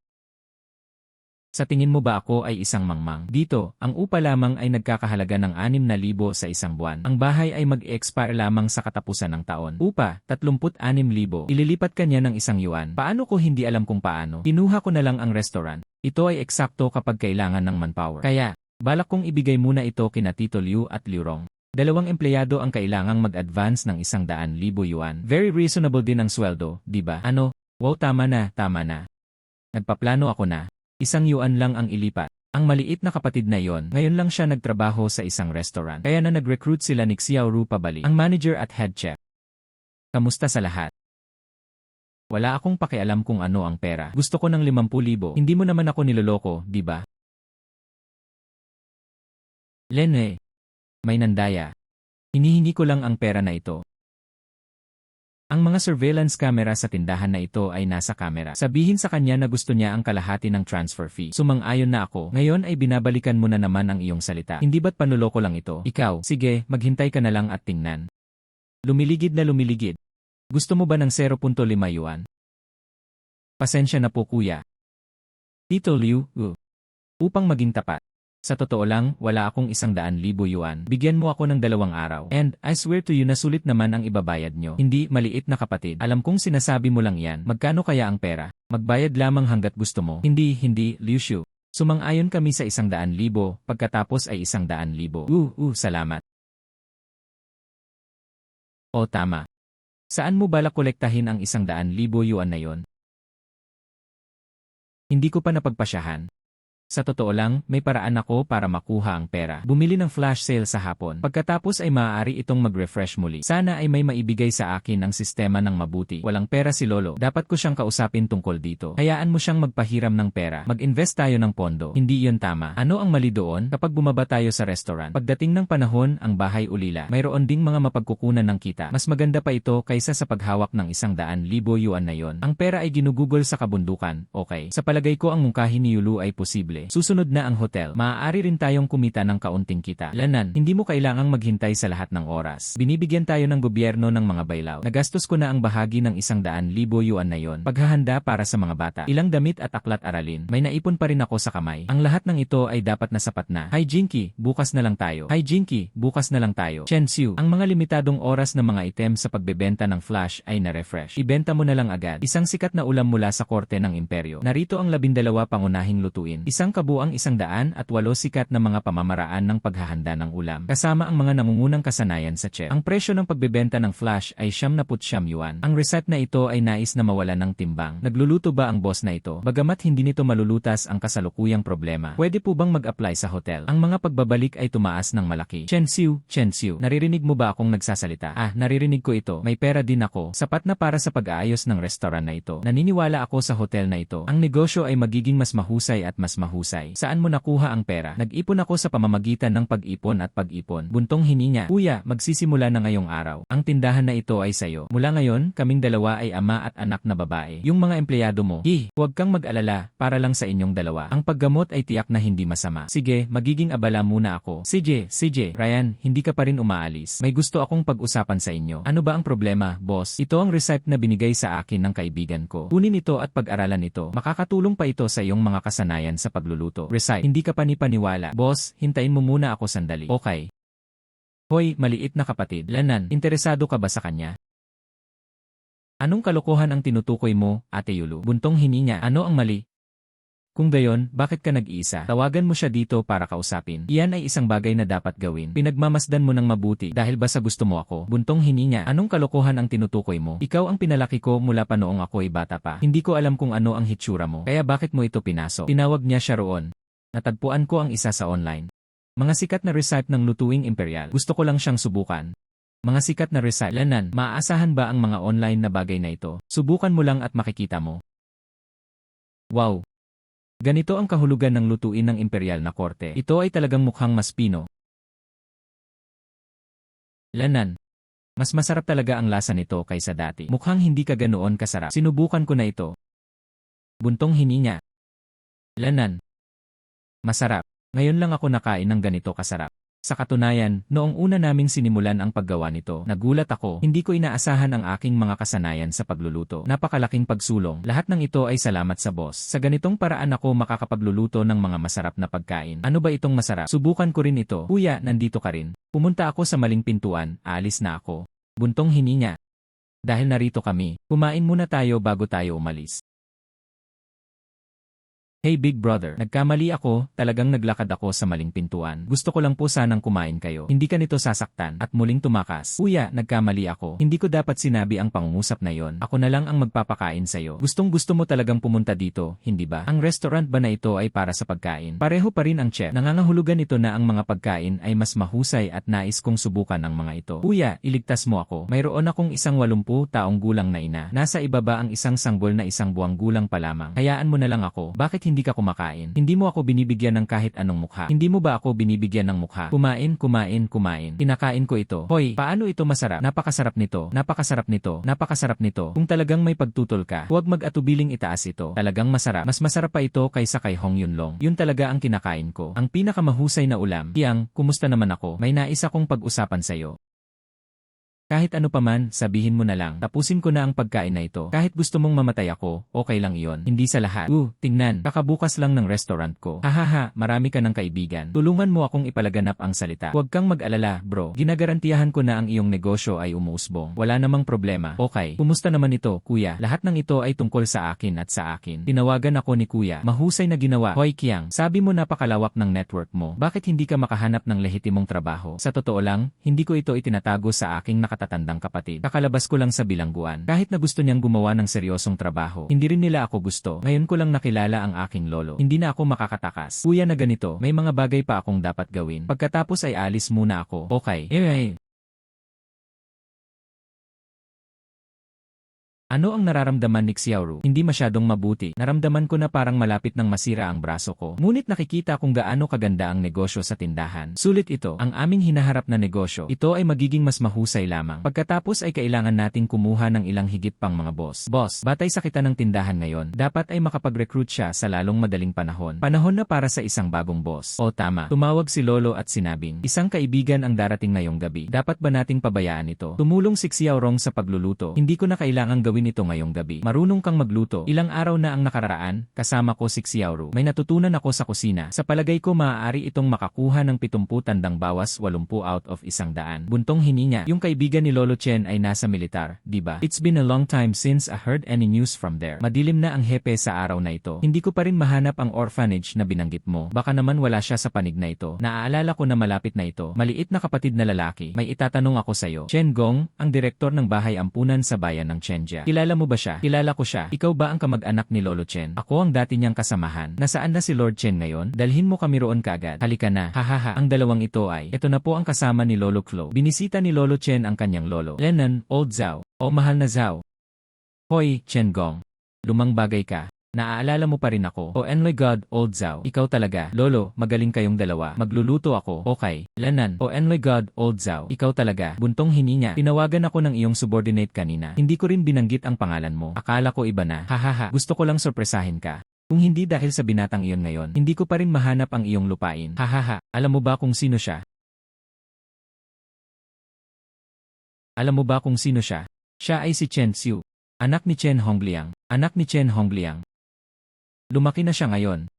Sa tingin mo ba ako ay isang mangmang? Dito, ang upa lamang ay nagkakahalaga ng 6,000 sa isang buwan. Ang bahay ay mag-expire lamang sa katapusan ng taon. Upa, 36,000. Ililipat ka niya ng isang yuan. Paano ko hindi alam kung paano? Kinuha ko na lang ang restaurant. Ito ay eksakto kapag kailangan ng manpower. Kaya, balak kong ibigay muna ito kina Tito Liu at Liu Rong. 2 empleyado ang kailangang mag-advance ng 100,000 yuan. Very reasonable din ang sweldo, di ba? Ano? Wow, tama na. Nagpaplano ako na. 1 yuan lang ang ilipat. Ang maliit na kapatid na yon, ngayon lang siya nagtrabaho sa isang restaurant. Kaya na nag-recruit sila ni Xiaoru pabalik, ang manager at head chef. Kamusta sa lahat? Wala akong pakialam kung ano ang pera. Gusto ko ng 50,000. Hindi mo naman ako niloloko, di ba? Lene. May nandaya. Hinihingi ko lang ang pera na ito. Ang mga surveillance camera sa tindahan na ito ay nasa camera. Sabihin sa kanya na gusto niya ang kalahati ng transfer fee. Sumang-ayon na ako. Ngayon ay binabalikan mo na naman ang iyong salita. Hindi ba't panuloko lang ito? Ikaw, sige, maghintay ka na lang at tingnan. Lumiligid na lumiligid. Gusto mo ba ng 0.5 yuan? Pasensya na po kuya. Tito Liu, upang maging tapat. Sa totoo lang, wala akong 100,000 yuan. Bigyan mo ako ng 2 araw. And, I swear to you na sulit naman ang ibabayad nyo. Hindi, maliit na kapatid. Alam kong sinasabi mo lang yan. Magkano kaya ang pera? Magbayad lamang hanggat gusto mo. Hindi, Liu Shu. Sumang-ayon kami sa 100,000, pagkatapos ay 100,000. Salamat. O tama. Saan mo balak kolektahin ang 100,000 yuan na yon? Hindi ko pa napagpasyahan. Sa totoo lang, may paraan ako para makuha ang pera. Bumili ng flash sale sa hapon. Pagkatapos ay maaari itong mag-refresh muli. Sana ay may maibigay sa akin ang sistema ng mabuti. Walang pera si Lolo. Dapat ko siyang kausapin tungkol dito. Hayaan mo siyang magpahiram ng pera. Mag-invest tayo ng pondo. Hindi iyon tama. Ano ang mali doon? Kapag bumaba tayo sa restaurant, pagdating ng panahon, ang bahay ulila. Mayroon ding mga mapagkukunan ng kita. Mas maganda pa ito kaysa sa paghawak ng 100,000 yuan na yon. Ang pera ay ginugugol sa kabundukan. Okay. Sa palagay ko ang mungkahi ni Yulu ay posible. Susunod na ang hotel. Maaari rin tayong kumita ng kaunting kita. Lanan, hindi mo kailangang maghintay sa lahat ng oras. Binibigyan tayo ng gobyerno ng mga baylaw. Nagastos ko na ang bahagi ng 100,000 yuan na yon. Paghahanda para sa mga bata. Ilang damit at aklat aralin. May naipon pa rin ako sa kamay. Ang lahat ng ito ay dapat na sapat na. Hi Jinky, bukas na lang tayo. Hi Jinky, bukas na lang tayo. Chen Xiu, ang mga limitadong oras ng mga item sa pagbebenta ng flash ay na-refresh. Ibenta mo na lang agad. Isang sikat na ulam mula sa korte ng imperyo. Narito ang 12 pangunahing lutuin. Isang kabuang 108 sikat na mga pamamaraan ng paghahanda ng ulam, kasama ang mga nangungunang kasanayan sa chef. Ang presyo ng pagbebenta ng flash ay 79 yuan. Ang recipe na ito ay nais na mawala ng timbang. Nagluluto ba ang boss na ito? Bagamat hindi nito malulutas ang kasalukuyang problema, pwede po bang mag-apply sa hotel? Ang mga pagbabalik ay tumaas ng malaki. Chen Xiu, naririnig mo ba akong nagsasalita? Naririnig ko ito. May pera din ako. Sapat na para sa pag-aayos ng restaurant na ito. Naniniwala ako sa hotel na ito. Ang negosyo ay magiging mas mahusay at mas mahusay. mahusay. Saan mo nakuha ang pera? Nag-ipon ako sa pamamagitan ng pag-ipon at pag-ipon. Buntong hininga. Kuya, magsisimula na ngayong araw. Ang tindahan na ito ay sayo. Mula ngayon, kaming dalawa ay ama at anak na babae. Yung mga empleyado mo, huwag kang mag-alala, para lang sa inyong dalawa. Ang paggamot ay tiyak na hindi masama. Sige, magiging abala muna ako. CJ, Ryan, hindi ka pa rin umaalis. May gusto akong pag-usapan sa inyo. Ano ba ang problema, boss? Ito ang recipe na binigay sa akin ng kaibigan ko. Kunin ito at pag-aralan ito. Makakatulong pa ito sa iyong mga kasanayan sa pagluluto. Recipe, hindi ka panipaniwala. Boss, hintayin mo muna ako sandali. Okay. Hoy, maliit na kapatid. Lanan, interesado ka ba sa kanya? Anong kalokohan ang tinutukoy mo, Ate Yulu? Buntong hininga. Ano ang mali? Kung gayon, bakit ka nag-iisa? Tawagan mo siya dito para kausapin. Iyan ay isang bagay na dapat gawin. Pinagmamasdan mo ng mabuti dahil ba sa gusto mo ako? Buntong hininga. Anong kalokohan ang tinutukoy mo? Ikaw ang pinalaki ko mula pa noong ako ay bata pa. Hindi ko alam kung ano ang hitsura mo. Kaya bakit mo ito pinasok? Tinawag niya siya roon. Natagpuan ko ang isa sa online. Mga sikat na recipe ng lutuing imperial. Gusto ko lang siyang subukan. Mga sikat na recipe. Lanan, maaasahan ba ang mga online na bagay na ito? Subukan mo lang at makikita mo. Wow! Ganito ang kahulugan ng lutuin ng imperial na korte. Ito ay talagang mukhang mas pino. Lanan. Mas masarap talaga ang lasa nito kaysa dati. Mukhang hindi ka ganoon kasarap. Sinubukan ko na ito. Buntong hininga. Lanan. Masarap. Ngayon lang ako nakain ng ganito kasarap. Sa katunayan, noong una naming sinimulan ang paggawa nito, nagulat ako, hindi ko inaasahan ang aking mga kasanayan sa pagluluto. Napakalaking pagsulong. Lahat ng ito ay salamat sa boss. Sa ganitong paraan ako makakapagluluto ng mga masarap na pagkain. Ano ba itong masarap? Subukan ko rin ito. Kuya, nandito ka rin. Pumunta ako sa maling pintuan, aalis na ako. Buntong hininga. Dahil narito kami, kumain muna tayo bago tayo umalis. Hey big brother, nagkamali ako, talagang naglakad ako sa maling pintuan. Gusto ko lang po sanang kumain kayo. Hindi ka nito sasaktan. At muling tumakas. Kuya, nagkamali ako. Hindi ko dapat sinabi ang pangungusap na yon. Ako na lang ang magpapakain sa'yo. Gustong gusto mo talagang pumunta dito, hindi ba? Ang restaurant ba na ito ay para sa pagkain? Pareho pa rin ang chef. Nangangahulugan ito na ang mga pagkain ay mas mahusay at nais kong subukan ang mga ito. Kuya, iligtas mo ako. Mayroon akong isang 80 taong gulang na ina. Nasa ibaba ang isang sanggol na 1 buwang gulang pa lamang. Hayaan mo na lang ako. Bakit hindi ka kumakain? Hindi mo ako binibigyan ng kahit anong mukha. Hindi mo ba ako binibigyan ng mukha? Kumain. Kinakain ko ito. Hoy, paano ito masarap? Napakasarap nito. Napakasarap nito. Napakasarap nito. Kung talagang may pagtutol ka, huwag mag-atubiling itaas ito. Talagang masarap. Mas masarap pa ito kaysa kay Hong Yunlong. Yun talaga ang kinakain ko. Ang pinakamahusay na ulam. Yang, kumusta naman ako? May nais akong pag-usapan sa'yo. Kahit ano paman, sabihin mo na lang. Tapusin ko na ang pagkain na ito. Kahit gusto mong mamatay ako, okay lang iyon. Hindi sa lahat. Tingnan. Kakabukas lang ng restaurant ko. Hahaha, marami ka ng kaibigan. Tulungan mo akong ipalaganap ang salita. Huwag kang mag-alala, bro. Ginagarantiyahan ko na ang iyong negosyo ay umuusbong. Wala namang problema. Okay. Kumusta naman ito, kuya? Lahat ng ito ay tungkol sa akin at sa akin. Tinawagan ako ni kuya. Mahusay na ginawa. Hoy Kiang, sabi mo napakalawak ng network mo. Bakit hindi ka makahanap ng lehitimong trabaho? Sa totoo lang, hindi ko ito itinatago sa aking nakatatandang kapatid. Kakalabas ko lang sa bilangguan. Kahit na gusto niyang gumawa ng seryosong trabaho, hindi rin nila ako gusto. Ngayon ko lang nakilala ang aking lolo. Hindi na ako makakatakas. Kuya na ganito, may mga bagay pa akong dapat gawin. Pagkatapos ay alis muna ako. Okay. Ano ang nararamdaman ni Xiaoru? Hindi masyadong mabuti. Naramdaman ko na parang malapit nang masira ang braso ko. Ngunit nakikita kung gaano kaganda ang negosyo sa tindahan. Sulit ito. Ang aming hinaharap na negosyo. Ito ay magiging mas mahusay lamang. Pagkatapos ay kailangan nating kumuha ng ilang higit pang mga boss. Boss, batay sa kita ng tindahan ngayon, dapat ay makapag-recruit siya sa lalong madaling panahon. Panahon na para sa isang bagong boss. O tama. Tumawag si Lolo at sinabing, isang kaibigan ang darating ngayong gabi. Dapat ba nating pabayaan ito? Tumulong si Xiaorong sa pagluluto. Hindi ko na kailangang gawin ito ngayong gabi. Marunong kang magluto. Ilang araw na ang nakararaan, kasama ko si Xiaoru. May natutunan ako sa kusina. Sa palagay ko maaari itong makakuha ng 70 tandang bawas 80 out of 100. Buntong hininga. Yung kaibigan ni Lolo Chen ay nasa militar, di ba? It's been a long time since I heard any news from there. Madilim na ang hepe sa araw na ito. Hindi ko pa rin mahanap ang orphanage na binanggit mo. Baka naman wala siya sa panig na ito. Naaalala ko na malapit na ito. Maliit na kapatid na lalaki. May itatanong ako sa'yo. Chen Gong, ang direktor ng bahay ampunan sa bayan ng Chenjia. Kilala mo ba siya? Kilala ko siya. Ikaw ba ang kamag-anak ni Lolo Chen? Ako ang dati niyang kasamahan. Nasaan na si Lord Chen ngayon? Dalhin mo kami roon kaagad. Halika na. Hahaha. Ang dalawang ito ay, ito na po ang kasama ni Lolo Klo. Binisita ni Lolo Chen ang kanyang lolo. Lennon, Old Zhao. O mahal na Zhao. Hoy, Chen Gong. Lumang bagay ka. Naaalala mo pa rin ako. Oh my God, Old Zhao. Ikaw talaga. Lolo, magaling kayong dalawa. Magluluto ako. Okay. Lanan. Oh my God, Old Zhao. Ikaw talaga. Buntong hininga. Tinawagan ako ng iyong subordinate kanina. Hindi ko rin binanggit ang pangalan mo. Akala ko iba na. Hahaha. Gusto ko lang sorpresahin ka. Kung hindi dahil sa binatang iyon ngayon, hindi ko pa rin mahanap ang iyong lupain. Hahaha. Alam mo ba kung sino siya? Alam mo ba kung sino siya? Siya ay si Chen Xiu. Anak ni Chen Hongliang. Anak ni Chen Hongliang. Lumaki na siya ngayon.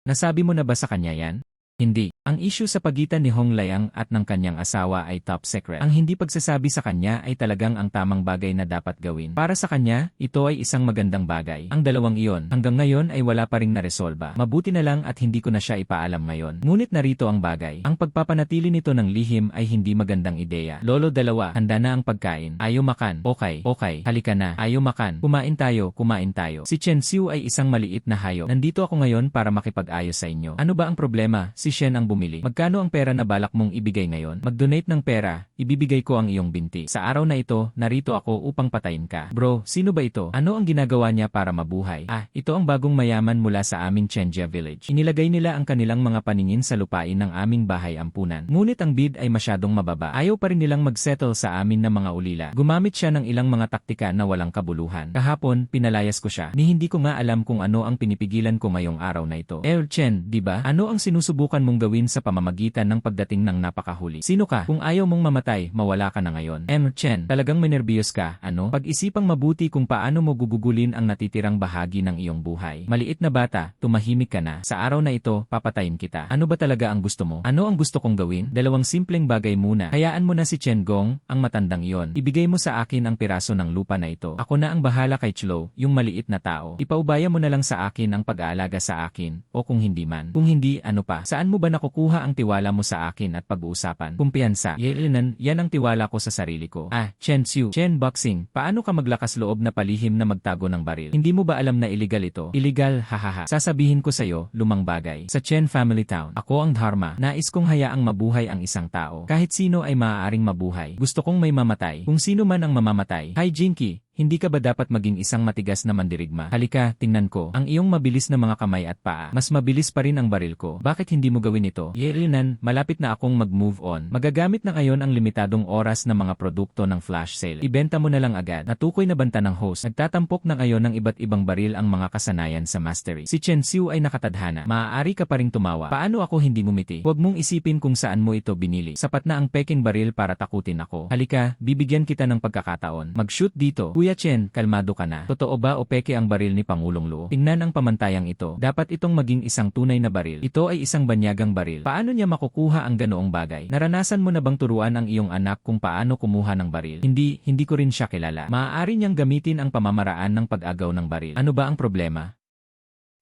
Nasabi mo na ba sa kanya yan? Hindi. Ang issue sa pagitan ni Hong Liang at ng kanyang asawa ay top secret. Ang hindi pagsasabi sa kanya ay talagang ang tamang bagay na dapat gawin. Para sa kanya, ito ay isang magandang bagay. Ang dalawang iyon, hanggang ngayon ay wala pa ring naresolba. Mabuti na lang at hindi ko na siya ipaalam ngayon. Ngunit narito ang bagay. Ang pagpapanatili nito ng lihim ay hindi magandang ideya. Lolo dalawa, handa na ang pagkain. Ayaw makan. Okay. Halika na. Ayaw makan. Kumain tayo. Si Chen Xiu ay isang maliit na hayop. Nandito ako ngayon para makipag-ayos sa inyo. Ano ba ang problema? Si Shen ang bumili. Magkano ang pera na balak mong ibigay ngayon? Mag-donate ng pera, ibibigay ko ang iyong binti. Sa araw na ito, narito ako upang patayin ka. Bro, sino ba ito? Ano ang ginagawa niya para mabuhay? Ito ang bagong mayaman mula sa aming Chenjia Village. Inilagay nila ang kanilang mga paningin sa lupain ng aming bahay ampunan. Ngunit ang bid ay masyadong mababa. Ayaw pa rin nilang mag-settle sa amin na mga ulila. Gumamit siya ng ilang mga taktika na walang kabuluhan. Kahapon, pinalayas ko siya. Hindi ko nga alam kung ano ang pinipigilan ko ngayong araw na ito. Chen, di ba? Ano ang sinusubukan mong gawin sa pamamagitan ng pagdating ng napakahuli? Sino ka? Kung ayaw mong mamatay, mawala ka na ngayon. Chen, talagang minerbiyos ka, ano? Pag-isipang mabuti kung paano mo gugugulin ang natitirang bahagi ng iyong buhay. Maliit na bata, tumahimik ka na. Sa araw na ito, papatayin kita. Ano ba talaga ang gusto mo? Ano ang gusto kong gawin? Dalawang simpleng bagay muna. Hayaan mo na si Chen Gong, ang matandang iyon. Ibigay mo sa akin ang piraso ng lupa na ito. Ako na ang bahala kay Chlo, yung maliit na tao. Ipaubaya mo na lang sa akin ang pag-aalaga sa akin, o kung hindi man. Kung hindi, ano pa? Saan mo ba nakukuha ang tiwala mo sa akin at pag-uusapan? Kumpiyansa. Yan ang tiwala ko sa sarili ko. Chen Xiu. Chen Boxing, paano ka maglakas loob na palihim na magtago ng baril? Hindi mo ba alam na illegal ito? Illegal, hahaha. Sasabihin ko sa'yo, lumang bagay. Sa Chen Family Town, ako ang Dharma. Nais kong hayaang mabuhay ang isang tao. Kahit sino ay maaaring mabuhay. Gusto kong may mamatay. Kung sino man ang mamamatay. Hi Jinky. Hindi ka ba dapat maging isang matigas na mandirigma? Halika, tingnan ko. Ang iyong mabilis na mga kamay at paa. Mas mabilis pa rin ang baril ko. Bakit hindi mo gawin ito? Yerinan, malapit na akong mag-move on. Magagamit na ngayon ang limitadong oras na mga produkto ng flash sale. Ibenta mo na lang agad. Natukoy na banta ng host. Nagtatampok na ngayon ng iba't ibang baril ang mga kasanayan sa mastery. Si Chen Xiu ay nakatadhana. Maaari ka pa ring tumawa. Paano ako hindi ngumiti? Huwag mong isipin kung saan mo ito binili. Sapat na ang peking baril para takutin ako. Halika, bibigyan kita ng pagkakataon. Mag-shoot dito. Kuya Chen, kalmado ka na. Totoo ba o peke ang baril ni Pangulong Luo? Tingnan ang pamantayang ito. Dapat itong maging isang tunay na baril. Ito ay isang banyagang baril. Paano niya makukuha ang ganoong bagay? Naranasan mo na bang turuan ang iyong anak kung paano kumuha ng baril? Hindi ko rin siya kilala. Maaari niyang gamitin ang pamamaraan ng pag-agaw ng baril. Ano ba ang problema?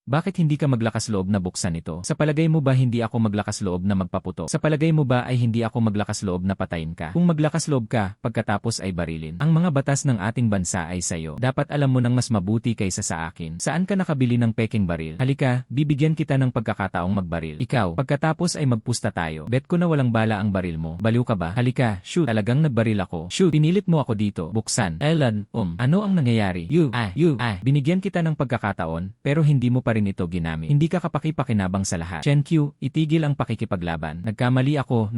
Bakit hindi ka maglakas loob na buksan ito? Sa palagay mo ba hindi ako maglakas loob na magpaputo? Sa palagay mo ba ay hindi ako maglakas loob na patayin ka? Kung maglakas loob ka, pagkatapos ay barilin. Ang mga batas ng ating bansa ay sayo. Dapat alam mo nang mas mabuti kaysa sa akin. Saan ka nakabili ng peking baril? Halika, bibigyan kita ng pagkakataong magbaril. Ikaw, pagkatapos ay magpusta tayo. Bet ko na walang bala ang baril mo. Baliw ka ba? Halika, shoot. Talagang nagbaril ako. Shoot. Pinilit mo ako dito. Buksan. Ano ang nangyayari? Binigyan kita ng pagkakataon, pero hindi mo pa rin ito ginamit. Hindi ka kapaki-pakinabang sa lahat. Chen Qiu, itigil ang pakikipaglaban. Nagkamali ako.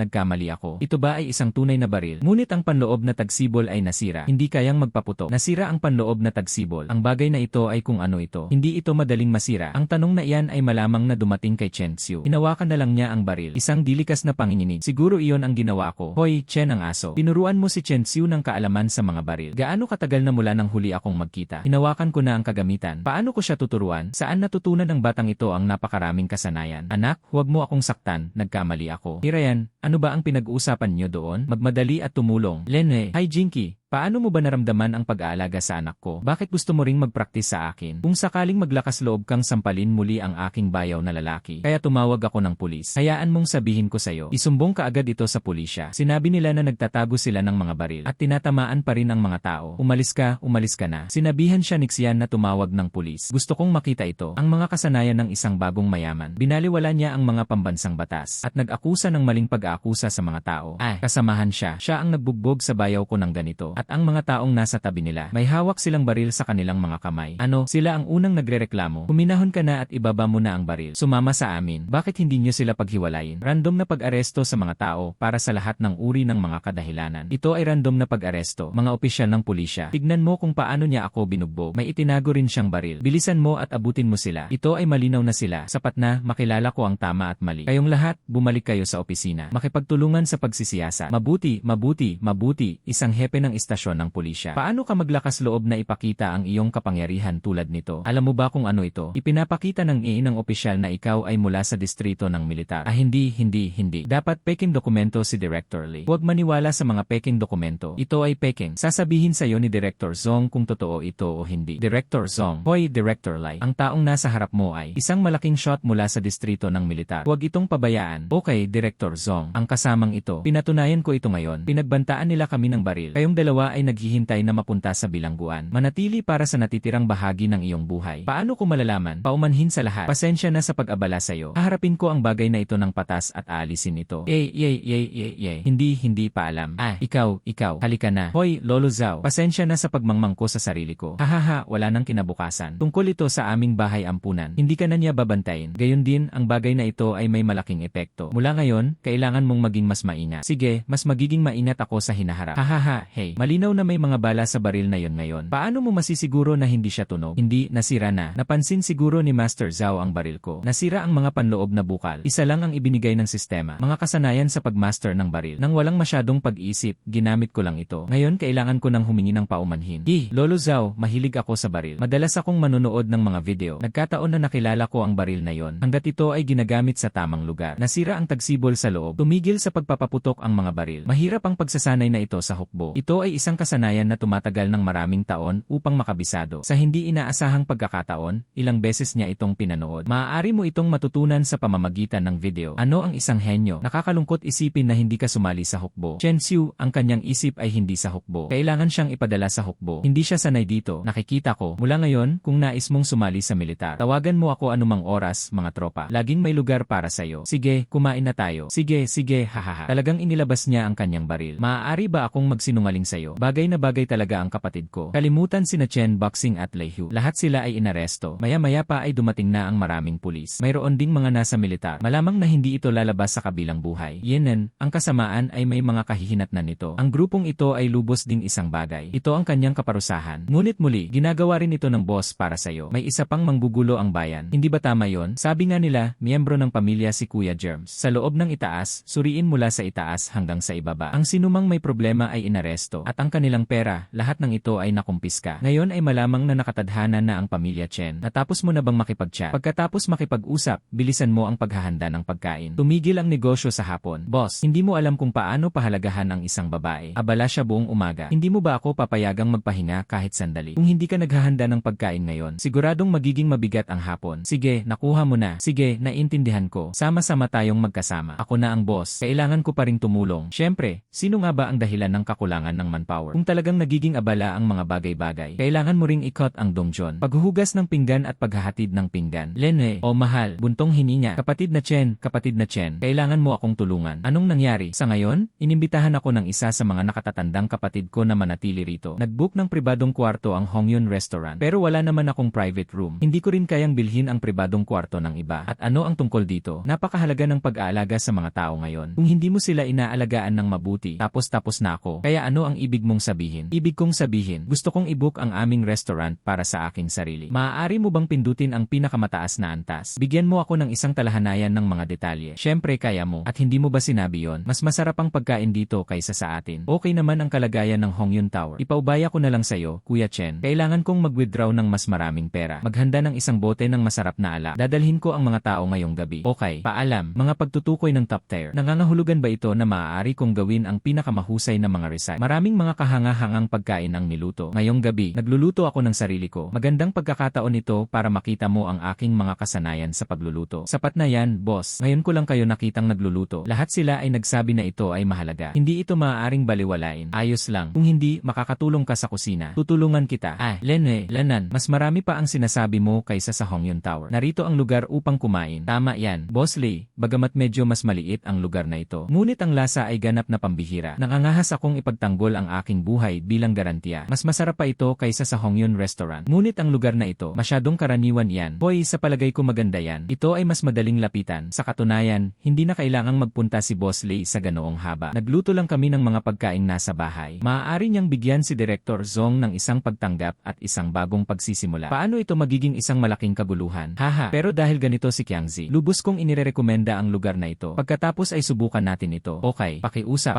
Ito ba ay isang tunay na baril? Ngunit ang panloob na tagsibol ay nasira. Hindi kayang magpaputo. Nasira ang panloob na tagsibol. Ang bagay na ito ay kung ano ito. Hindi ito madaling masira. Ang tanong na iyan ay malamang na dumating kay Chen Xiu. Hinawakan na lang niya ang baril. Isang dilikas na panginginig. Siguro iyon ang ginawa ko. Hoy, Chen ang aso. Tinuruan mo si Chen Xiu ng kaalaman sa mga baril. Gaano katagal na mula nang huli akong magkita? Hinawakan ko na ang kagamitan. Paano ko siya tuturuan? Saan natutunan ng batang ito ang napakaraming kasanayan? Anak, huwag mo akong saktan. Nagkamali ako. Hirayan, ano ba ang pinag-uusapan niyo doon? Magmadali at tumulong. Lenwe, hi Jinky. Paano mo ba naramdaman ang pag-aalaga sa anak ko? Bakit gusto mo ring mag-practice sa akin? Kung sakaling maglakas loob kang sampalin muli ang aking bayaw na lalaki, kaya tumawag ako ng pulis. Hayaan mong sabihin ko sa'yo, isumbong ka agad ito sa pulisya. Sinabi nila na nagtatago sila ng mga baril at tinatamaan pa rin ang mga tao. Umalis ka na. Sinabihan siya ni Xian na tumawag ng pulis. Gusto kong makita ito. Ang mga kasanayan ng isang bagong mayaman. Binaliwala niya ang mga pambansang batas at nag-akusa ng maling pag-aakusa sa mga tao. Kasamahan siya. Siya ang nagbugbog sa bayaw ko ng ganito. at ang mga taong nasa tabi nila, may hawak silang baril sa kanilang mga kamay. Ano, sila ang unang nagrereklamo. Huminahon ka na at ibaba mo na ang baril. Sumama sa amin. Bakit hindi nyo sila paghiwalayin? Random na pag-aresto sa mga tao para sa lahat ng uri ng mga kadahilanan. Ito ay random na pag-aresto, mga opisyal ng pulisya. Tignan mo kung paano niya ako binugbog. May itinago rin siyang baril. Bilisan mo at abutin mo sila. Ito ay malinaw na sila. Sapat na, makilala ko ang tama at mali. Kayong lahat, bumalik kayo sa opisina. Makipagtulungan sa pagsisiyasat. Mabuti, mabuti, mabuti, isang hepe ng istasyon ng pulisya. Paano ka maglakas loob na ipakita ang iyong kapangyarihan tulad nito? Alam mo ba kung ano ito? Ipinapakita ng iinang opisyal na ikaw ay mula sa distrito ng militar. Hindi. Dapat peking dokumento si Director Lee. Huwag maniwala sa mga peking dokumento. Ito ay peking. Sasabihin sa iyo ni Director Zong kung totoo ito o hindi. Director Zong. Hoy, Director Lee. Ang taong nasa harap mo ay isang malaking shot mula sa distrito ng militar. Huwag itong pabayaan. Okay, Director Zong. Ang kasamang ito. Pinatunayan ko ito ngayon. Pinagbantaan nila kami ng baril. Kayong dalawa ay naghihintay na mapunta sa bilangguan. Manatili para sa natitirang bahagi ng iyong buhay. Paano ko malalaman? Paumanhin sa lahat. Pasensya na sa pag-abala sa iyo. Haharapin ko ang bagay na ito ng patas at aalisin ito. Hindi pa alam. Ikaw. Halika na. Hoy, Lolo Zhao. Pasensya na sa pagmangmang ko sa sarili ko. Hahaha, wala nang kinabukasan. Tungkol ito sa aming bahay ampunan. Hindi ka na niya babantayin. Gayon din, ang bagay na ito ay may malaking epekto. Mula ngayon, kailangan mong maging mas maingat. Sige, mas magiging maingat ako sa hinaharap. Hahaha, hey. Malinaw na may mga bala sa baril na yon ngayon. Paano mo masisiguro na hindi siya tunog? Hindi, nasira na. Napansin siguro ni Master Zhao ang baril ko. Nasira ang mga panloob na bukal. Isa lang ang ibinigay ng sistema. Mga kasanayan sa pagmaster ng baril. Nang walang masyadong pag-isip, ginamit ko lang ito. Ngayon, kailangan ko nang humingi ng paumanhin. Lolo Zhao, mahilig ako sa baril. Madalas akong manonood ng mga video. Nagkataon na nakilala ko ang baril na yon. Hanggat ito ay ginagamit sa tamang lugar. Nasira ang tagsibol sa loob. Tumigil sa pagpapaputok ang mga baril. Mahirap ang pagsasanay na ito sa hukbo. Ito ay isang kasanayan na tumatagal ng maraming taon upang makabisado. Sa hindi inaasahang pagkakataon, ilang beses niya itong pinanood. Maaari mo itong matutunan sa pamamagitan ng video. Ano ang isang henyo? Nakakalungkot isipin na hindi ka sumali sa hukbo. Chen Xiu, ang kanyang isip ay hindi sa hukbo. Kailangan siyang ipadala sa hukbo. Hindi siya sanay dito. Nakikita ko. Mula ngayon, kung nais mong sumali sa militar, tawagan mo ako anumang oras, mga tropa. Laging may lugar para sa'yo. Sige, kumain na tayo. Sige, hahaha. Talagang inilabas niya ang kanyang baril. Maaari ba akong magsinungaling sa'yo? Bagay na bagay talaga ang kapatid ko. Kalimutan sina Chen Boxing at Lei Hu. Lahat sila ay inaresto. Maya-maya pa ay dumating na ang maraming pulis. Mayroon ding mga nasa militar. Malamang na hindi ito lalabas sa kabilang buhay. Yenen, ang kasamaan ay may mga kahihinatnan nito. Ang grupong ito ay lubos ding isang bagay. Ito ang kanyang kaparusahan. Ngunit muli, ginagawa rin ito ng boss para sa'yo. May isa pang manggugulo ang bayan. Hindi ba tama yon? Sabi nga nila, miyembro ng pamilya si Kuya Germs. Sa loob ng itaas, suriin mula sa itaas hanggang sa ibaba. Ang sinumang may problema ay inaresto. At ang kanilang pera, lahat ng ito ay nakumpiska. Ngayon ay malamang na nakatadhana na ang pamilya Chen. Natapos mo na bang makipag-chat? Pagkatapos makipag-usap, bilisan mo ang paghahanda ng pagkain. Tumigil ang negosyo sa hapon. Boss, hindi mo alam kung paano pahalagahan ang isang babae. Abala siya buong umaga. Hindi mo ba ako papayagang magpahinga kahit sandali? Kung hindi ka naghahanda ng pagkain ngayon, siguradong magiging mabigat ang hapon. Sige, nakuha mo na. Sige, naiintindihan ko. Sama-sama tayong magkasama. Ako na ang boss. Kailangan ko pa ring tumulong. Siyempre, sino nga ba ang dahilan ng kakulangan ng manpower? Kung talagang nagiging abala ang mga bagay-bagay, kailangan mo ring ikot ang dongjon. Paghuhugas ng pinggan at paghahatid ng pinggan. Lene, o mahal, buntong hininga. Kapatid na Chen, kailangan mo akong tulungan. Anong nangyari? Sa ngayon, inimbitahan ako ng isa sa mga nakatatandang kapatid ko na manatili rito. Nag-book ng pribadong kwarto ang Hongyun Restaurant. Pero wala naman akong private room. Hindi ko rin kayang bilhin ang pribadong kwarto ng iba. At ano ang tungkol dito? Napakahalaga ng pag-aalaga sa mga tao ngayon. Kung hindi mo sila inaalagaan ng mabuti, tapos na ako. Kaya ano ang ibig mong sabihin? Ibig kong sabihin, gusto kong i-book ang aming restaurant para sa aking sarili. Maaari mo bang pindutin ang pinakamataas na antas? Bigyan mo ako ng isang talahanayan ng mga detalye. Siyempre kaya mo. At hindi mo ba sinabi yon? Mas masarap ang pagkain dito kaysa sa atin. Okay naman ang kalagayan ng Hongyun Tower. Ipaubaya ko na lang sa'yo, Kuya Chen. Kailangan kong mag-withdraw ng mas maraming pera. Maghanda ng isang bote ng masarap na alak. Dadalhin ko ang mga tao ngayong gabi. Okay, paalam. Mga pagtutukoy ng top tier. Nangangahulugan ba ito na maaari kong gawin ang pinakamahusay na mga recipe? Maraming mga kahanga-hangang pagkain ang niluto. Ngayong gabi, nagluluto ako ng sarili ko. Magandang pagkakataon ito para makita mo ang aking mga kasanayan sa pagluluto. Sapat na yan, boss. Ngayon ko lang kayo nakitang nagluluto. Lahat sila ay nagsabi na ito ay mahalaga. Hindi ito maaaring baliwalain. Ayos lang. Kung hindi, makakatulong ka sa kusina. Tutulungan kita. Lene, Lanan, mas marami pa ang sinasabi mo kaysa sa Hongyun Tower. Narito ang lugar upang kumain. Tama yan, Boss Lee. Bagamat medyo mas maliit ang lugar na ito, ngunit ang lasa ay ganap na pambihira. Nangangahas akong ipagtanggol ang aking buhay bilang garantiya. Mas masarap pa ito kaysa sa Hongyun Restaurant. Ngunit ang lugar na ito, masyadong karaniwan yan. Hoy, sa palagay ko maganda yan. Ito ay mas madaling lapitan. Sa katunayan, hindi na kailangang magpunta si Boss Lei sa ganoong haba. Nagluto lang kami ng mga pagkain nasa bahay. Maaari niyang bigyan si Director Zong ng isang pagtanggap at isang bagong pagsisimula. Paano ito magiging isang malaking kaguluhan? Haha, pero dahil ganito si Qiangzi, lubos kong inirekomenda ang lugar na ito. Pagkatapos ay subukan natin ito. Okay, pakiusap,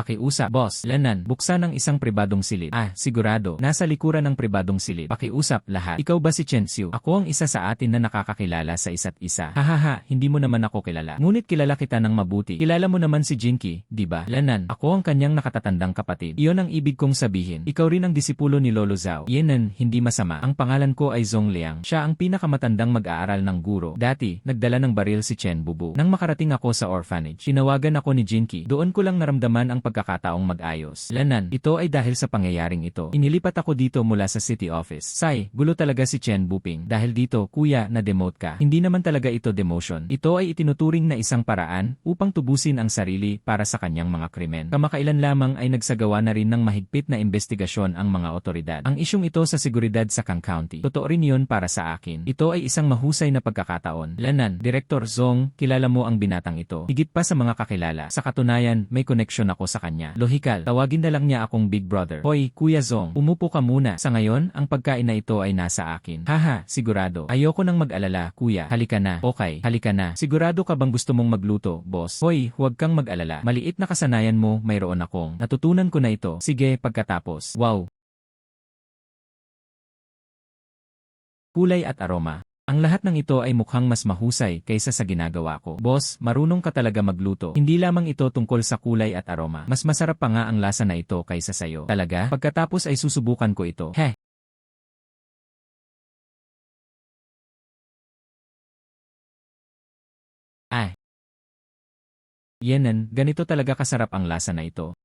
boss. Lanan, buksan ang isang pribadong silid. Sigurado, nasa likuran ng pribadong silid. Pakiusap lahat. Ikaw ba si Chen Xiu? Ako ang isa sa atin na nakakakilala sa isa't isa. Hahaha, hindi mo naman ako kilala. Ngunit kilala kita ng mabuti. Kilala mo naman si Jinky, di ba? Lanan, ako ang kanyang nakatatandang kapatid. Iyon ang ibig kong sabihin. Ikaw rin ang disipulo ni Lolo Zhao. Yenan, hindi masama. Ang pangalan ko ay Zong Liang. Siya ang pinakamatandang mag-aaral ng guro. Dati, nagdala ng baril si Chen Bubu. Nang makarating ako sa orphanage, tinawagan ako ni Jinky. Doon ko lang naramdaman ang pagkakataong mag-ayos. Lanan, ito ay dahil sa pangyayaring ito. Inilipat ako dito mula sa city office. Sai, gulo talaga si Chen Buping. Dahil dito, kuya, na-demote ka. Hindi naman talaga ito demotion. Ito ay itinuturing na isang paraan upang tubusin ang sarili para sa kanyang mga krimen. Kamakailan lamang ay nagsagawa na rin ng mahigpit na investigasyon ang mga otoridad. Ang isyung ito sa seguridad sa Kang County. Totoo rin yun para sa akin. Ito ay isang mahusay na pagkakataon. Lanan, Director Zong, kilala mo ang binatang ito. Higit pa sa mga kakilala. Sa katunayan, may koneksyon ako sa kanya. Lohikal, tawagin na lang niya akong Big Brother. Hoy, Kuya Zong, umupo ka muna. Sa ngayon, ang pagkain na ito ay nasa akin. Haha, sigurado. Ayoko nang mag-alala, kuya. Halika na. Okay, halika na. Sigurado ka bang gusto mong magluto, boss? Hoy, huwag kang mag-alala. Maliit na kasanayan mo, mayroon akong. Natutunan ko na ito. Sige, pagkatapos. Wow. Kulay at aroma. Ang lahat ng ito ay mukhang mas mahusay kaysa sa ginagawa ko. Boss, marunong ka talaga magluto. Hindi lamang ito tungkol sa kulay at aroma. Mas masarap pa nga ang lasa na ito kaysa sayo. Talaga? Pagkatapos ay susubukan ko ito. Heh. Yenan, ganito talaga kasarap ang lasa na ito.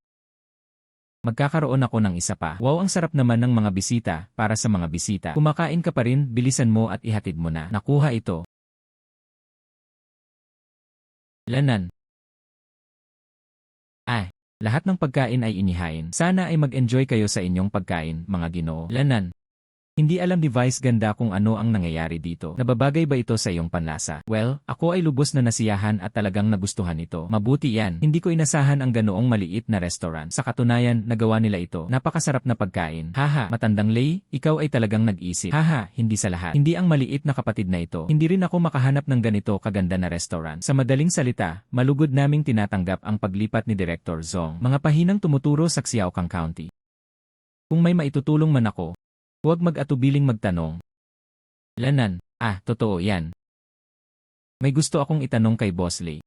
Magkakaroon ako ng isa pa. Wow, ang sarap naman ng mga bisita. Para sa mga bisita, kumakain ka pa rin, bilisan mo at ihatid mo na. Nakuha ito. Lanan. Lahat ng pagkain ay inihain. Sana ay mag-enjoy kayo sa inyong pagkain, mga Ginoo. Lanan. Hindi alam ni Vice Ganda kung ano ang nangyayari dito. Nababagay ba ito sa iyong panlasa? Well, ako ay lubos na nasiyahan at talagang nagustuhan ito. Mabuti yan. Hindi ko inasahan ang ganoong maliit na restaurant. Sa katunayan, nagawa nila ito. Napakasarap na pagkain. Haha, matandang Lei, ikaw ay talagang nag-isip. Haha, hindi sa lahat. Hindi ang maliit na kapatid na ito. Hindi rin ako makahanap ng ganito kaganda na restaurant. Sa madaling salita, malugod naming tinatanggap ang paglipat ni Director Zong. Mga pahinang tumuturo sa Xiaokang County. Kung may maitutulong man ako, huwag mag-atubiling magtanong. Lanan, totoo yan. May gusto akong itanong kay Boss Lei.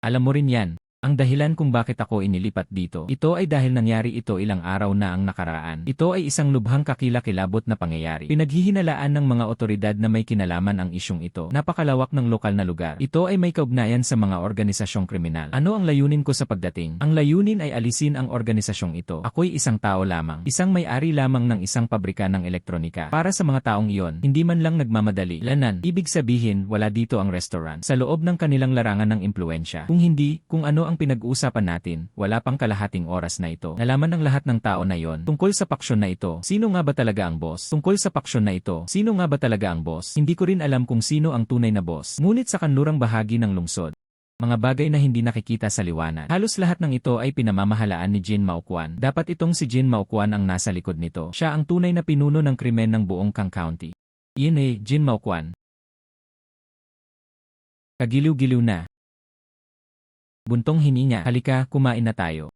Alam mo rin yan, ang dahilan kung bakit ako inilipat dito. Ito ay dahil nangyari ito ilang araw na ang nakaraan. Ito ay isang lubhang kakilakilabot na pangyayari. Pinaghihinalaan ng mga otoridad na may kinalaman ang isyong ito. Napakalawak ng lokal na lugar. Ito ay may kaugnayan sa mga organisasyong kriminal. Ano ang layunin ko sa pagdating? Ang layunin ay alisin ang organisasyong ito. Ako'y isang tao lamang. Isang may-ari lamang ng isang pabrika ng elektronika. Para sa mga taong iyon, hindi man lang nagmamadali. Lanan, ibig sabihin, wala dito ang restaurant. Sa loob ng kanilang larangan ng impluensya. Kung hindi, kung ano ang pinag-uusapan natin, wala pang kalahating oras na ito. Nalaman ng lahat ng tao na yon. Tungkol sa paksyon na ito, sino nga ba talaga ang boss? Tungkol sa paksyon na ito, sino nga ba talaga ang boss? Hindi ko rin alam kung sino ang tunay na boss. Ngunit sa kanlurang bahagi ng lungsod, mga bagay na hindi nakikita sa liwanag. Halos lahat ng ito ay pinamamahalaan ni Jin Maoquan. Dapat itong si Jin Maoquan ang nasa likod nito. Siya ang tunay na pinuno ng krimen ng buong Kang County. Iyon Jin Maoquan. Kagiliw-giliw na. Buntong hininga, halika, kumain na tayo.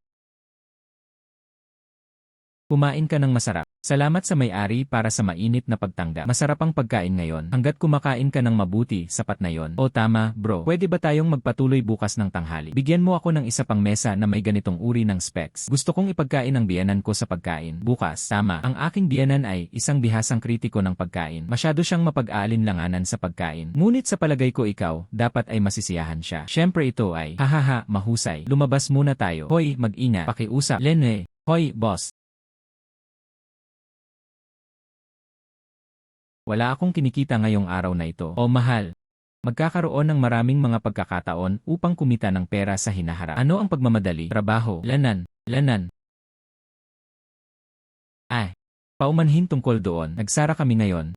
Kumain ka ng masarap. Salamat sa may-ari para sa mainit na pagtanggap. Masarap ang pagkain ngayon. Hanggat kumakain ka ng mabuti, sapat na yon. O tama, bro. Pwede ba tayong magpatuloy bukas ng tanghali? Bigyan mo ako ng isa pang mesa na may ganitong uri ng specs. Gusto kong ipagkain ang biyenan ko sa pagkain. Bukas, tama. Ang aking biyenan ay isang bihasang kritiko ng pagkain. Masyado siyang mapag-aalinlanganan sa pagkain. Ngunit sa palagay ko ikaw, dapat ay masisiyahan siya. Syempre ito ay, hahaha, mahusay. Lumabas muna tayo. Hoy, mag-ina. Pakiusap. Lene. Hoy, boss. Wala akong kinikita ngayong araw na ito. O mahal, magkakaroon ng maraming mga pagkakataon upang kumita ng pera sa hinaharap. Ano ang pagmamadali? Trabaho. Lanan. Ay, paumanhin tungkol doon. Nagsara kami ngayon.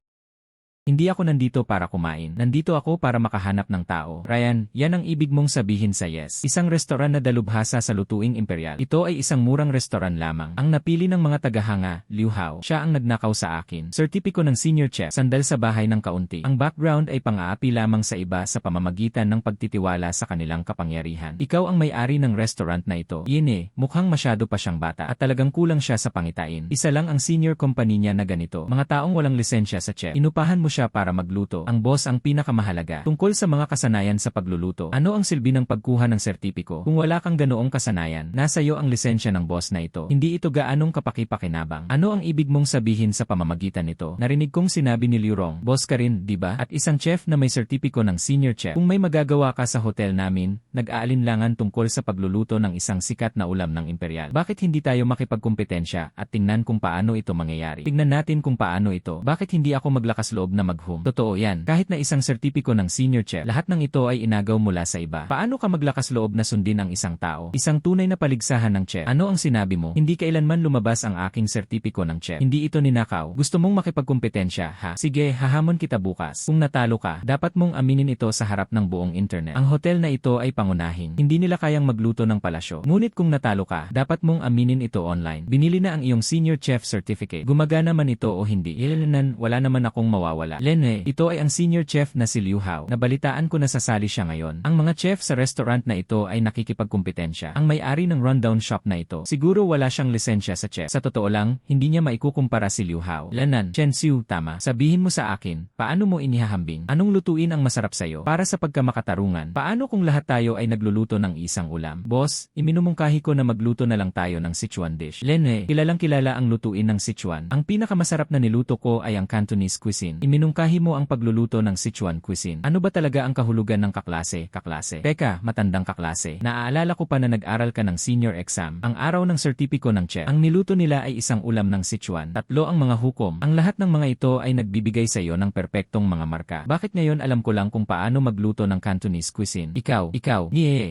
Hindi ako nandito para kumain. Nandito ako para makahanap ng tao. Ryan, yan ang ibig mong sabihin sa Yes. Isang restoran na dalubhasa sa lutuing imperial. Ito ay isang murang restoran lamang. Ang napili ng mga tagahanga, Liu Hao. Siya ang nagnakaw sa akin. Sertipiko ng senior chef, sandal sa bahay ng kaunti. Ang background ay pang-aapi lamang sa iba sa pamamagitan ng pagtitiwala sa kanilang kapangyarihan. Ikaw ang may-ari ng restaurant na ito. Yine, mukhang masyado pa siyang bata at talagang kulang siya sa pangitain. Isa lang ang senior company niya na ganito. Mga taong walang lisensya sa chef. Inupahan mo siya para magluto. Ang boss ang pinakamahalaga. Tungkol sa mga kasanayan sa pagluluto, ano ang silbi ng pagkuha ng sertipiko? Kung wala kang ganoong kasanayan, nasa iyo ang lisensya ng boss na ito. Hindi ito gaanong kapaki-pakinabang. Ano ang ibig mong sabihin sa pamamagitan nito? Narinig kong sinabi ni Liu Rong, boss ka rin, di ba? At isang chef na may sertipiko ng senior chef. Kung may magagawa ka sa hotel namin, nag-aalinlangan tungkol sa pagluluto ng isang sikat na ulam ng imperial. Bakit hindi tayo makipagkompetensya at tingnan kung paano ito mangyayari? Tingnan natin kung paano ito. Bakit hindi ako maglakas loob na mag-home? Totoo yan. Kahit na isang sertipiko ng senior chef, lahat ng ito ay inagaw mula sa iba. Paano ka maglakas loob na sundin ang isang tao? Isang tunay na paligsahan ng chef. Ano ang sinabi mo? Hindi kailanman lumabas ang aking sertipiko ng chef. Hindi ito ninakaw. Gusto mong makipagkompetensya, ha? Sige, hahamon kita bukas. Kung natalo ka, dapat mong aminin ito sa harap ng buong internet. Ang hotel na ito ay pangunahin. Hindi nila kayang magluto ng palasyo. Ngunit kung natalo ka, dapat mong aminin ito online. Binili na ang iyong senior chef certificate. Gumagana man ito o hindi. Ilanan, wala naman akong mawawala. Lene, ito ay ang senior chef na si Liu Hao. Nabalitaan ko na sasali siya ngayon. Ang mga chef sa restaurant na ito ay nakikipagkumpetensya. Ang may-ari ng rundown shop na ito, siguro wala siyang lisensya sa chef. Sa totoo lang, hindi niya maikukumpara si Liu Hao. Lanan, Chen Xiu, tama. Sabihin mo sa akin, paano mo inihahambing? Anong lutuin ang masarap sa'yo? Para sa pagkamakatarungan, paano kung lahat tayo ay nagluluto ng isang ulam? Boss, iminumungkahi ko na magluto na lang tayo ng Sichuan dish. Lene, kilalang kilala ang lutuin ng Sichuan. Ang pinakamasarap na niluto ko ay ang Cantonese cuisine. Iminungkahi mo ang pagluluto ng Sichuan cuisine. Ano ba talaga ang kahulugan ng kaklase? Teka, matandang kaklase. Naaalala ko pa na nag-aral ka ng senior exam. Ang araw ng sertipiko ng chef. Ang niluto nila ay isang ulam ng Sichuan. 3 ang mga hukom. Ang lahat ng mga ito ay nagbibigay sa iyo ng perpektong mga marka. Bakit ngayon alam ko lang kung paano magluto ng Cantonese cuisine? Ikaw,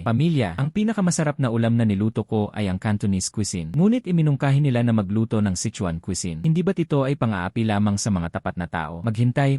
pamilya, ang pinakamasarap na ulam na niluto ko ay ang Cantonese cuisine. Ngunit iminungkahi nila na magluto ng Sichuan cuisine. Hindi ba't ito ay pang-aapi lamang sa mga tapat na tao? Maghintay.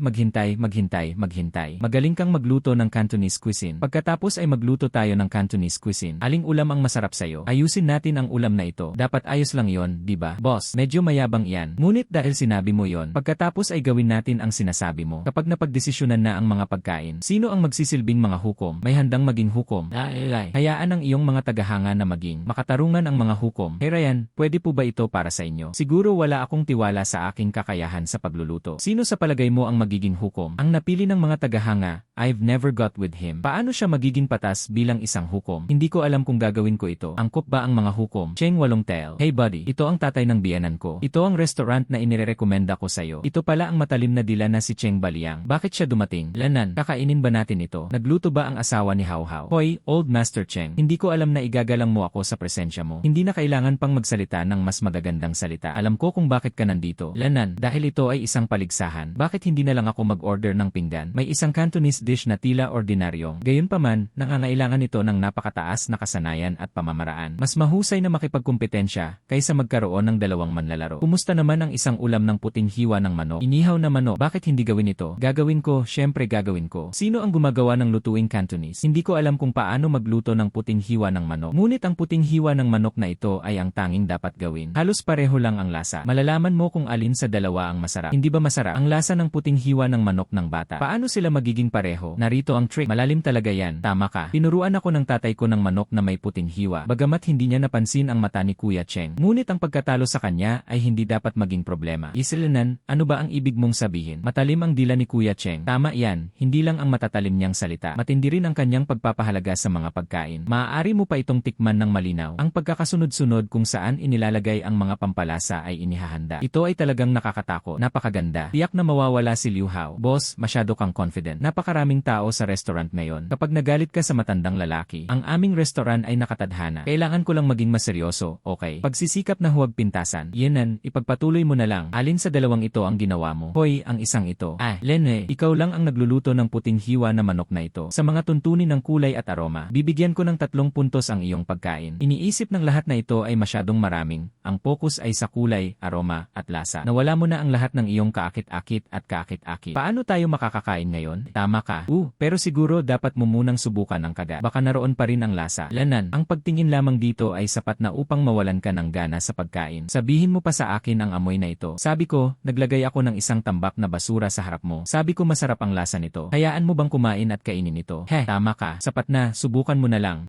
Magaling kang magluto ng Cantonese cuisine. Pagkatapos ay magluto tayo ng Cantonese cuisine. Aling ulam ang masarap sa'yo? Ayusin natin ang ulam na ito. Dapat ayos lang yon, di ba? Boss, medyo mayabang iyan. Ngunit dahil sinabi mo yon, pagkatapos ay gawin natin ang sinasabi mo. Kapag napagdesisyonan na ang mga pagkain, sino ang magsisilbing mga hukom? May handang maging hukom. Hayaan ang iyong mga tagahanga na maging makatarungan ang mga hukom. Hey Ryan, pwede po ba ito para sa inyo? Siguro wala akong tiwala sa aking kakayahan sa pagluluto. Sino sa palagay mo ang magiging hukom? Ang napili ng mga tagahanga, I've never got with him. Paano siya magiging patas bilang isang hukom? Hindi ko alam kung gagawin ko ito. Angkop ba ang mga hukom? Cheng Walongtel. Hey buddy, ito ang tatay ng biyanan ko. Ito ang restaurant na inirekomenda ko sa'yo. Ito pala ang matalim na dila na si Cheng Baliang. Bakit siya dumating? Lanan, kakainin ba natin ito? Nagluto ba ang asawa ni Hao Hao? Hoy, Old Master Cheng. Hindi ko alam na igagalang mo ako sa presensya mo. Hindi na kailangan pang magsalita ng mas magagandang salita. Alam ko kung bakit ka nandito. Lanan, dahil ito ay isang paligsahan. Bakit hindi na lang ako mag-order ng pinggan? May isang Cantonese dish na tila ordinaryong. Gayunpaman, nangangailangan ito ng napakataas na kasanayan at pamamaraan. Mas mahusay na makipagkumpetensya kaysa magkaroon ng dalawang manlalaro. Kumusta naman ang isang ulam ng puting hiwa ng manok? Inihaw na manok. Bakit hindi gawin ito? Gagawin ko, syempre gagawin ko. Sino ang gumagawa ng lutuing Cantonese? Hindi ko alam kung paano magluto ng puting hiwa ng manok. Ngunit ang puting hiwa ng manok na ito ay ang tanging dapat gawin. Halos pareho lang ang lasa. Malalaman mo kung alin sa dalawa ang masarap. Hindi ba masarap ang lasa ng puting hiwa ng manok ng bata? Paano sila magiging pareho? Narito ang trick. Malalim talaga yan. Tama ka. Tinuruan ako ng tatay ko ng manok na may puting hiwa. Bagamat hindi niya napansin ang mata ni Kuya Cheng. Ngunit ang pagkatalo sa kanya ay hindi dapat maging problema. Isilanan, ano ba ang ibig mong sabihin? Matalim ang dila ni Kuya Cheng. Tama yan. Hindi lang ang matatalim niyang salita. Matindi rin ang kanyang pagpapahalaga sa mga pagkain. Maaari mo pa itong tikman ng malinaw. Ang pagkakasunod-sunod kung saan inilalagay ang mga pampalasa ay inihahanda. Ito ay talagang nakakatakot. Napakaganda. Tiyak na mawawala si Liu Hao. Boss, masyado kang confident. Napakarami maraming tao sa restaurant ngayon. Kapag nagalit ka sa matandang lalaki, ang aming restaurant ay nakatadhana. Kailangan ko lang maging maseryoso, okay? Pagsisikap na huwag pintasan. Yenan, ipagpatuloy mo na lang. Alin sa dalawang ito ang ginawa mo? Hoy, ang isang ito. Lene, ikaw lang ang nagluluto ng puting hiwa na manok na ito. Sa mga tuntunin ng kulay at aroma, bibigyan ko ng 3 puntos ang iyong pagkain. Iniisip ng lahat na ito ay masyadong maraming. Ang focus ay sa kulay, aroma, at lasa. Nawala mo na ang lahat ng iyong kaakit-akit at kaakit-akit. Paano tayo makakakain ngayon? Tama ka. Pero siguro dapat mo munang subukan ang kagat. Baka naroon pa rin ang lasa. Lanan, ang pagtingin lamang dito ay sapat na upang mawalan ka ng gana sa pagkain. Sabihin mo pa sa akin ang amoy na ito. Sabi ko, naglagay ako ng isang tambak na basura sa harap mo. Sabi ko masarap ang lasa nito. Hayaan mo bang kumain at kainin ito? Tama ka. Sapat na, subukan mo na lang.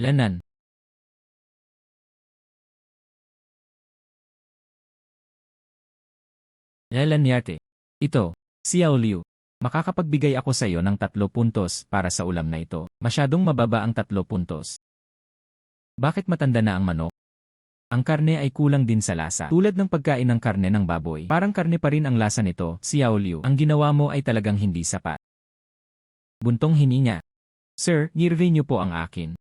Lanan. Lanyarte. Ito, Xiao Liu. Makakapagbigay ako sa iyo ng 3 puntos para sa ulam na ito. Masyadong mababa ang 3 puntos. Bakit matanda na ang manok? Ang karne ay kulang din sa lasa. Tulad ng pagkain ng karne ng baboy. Parang karne pa rin ang lasa nito, Xiao Liu. Ang ginawa mo ay talagang hindi sapat. Buntong hininga. Sir, nireview niyo po ang akin.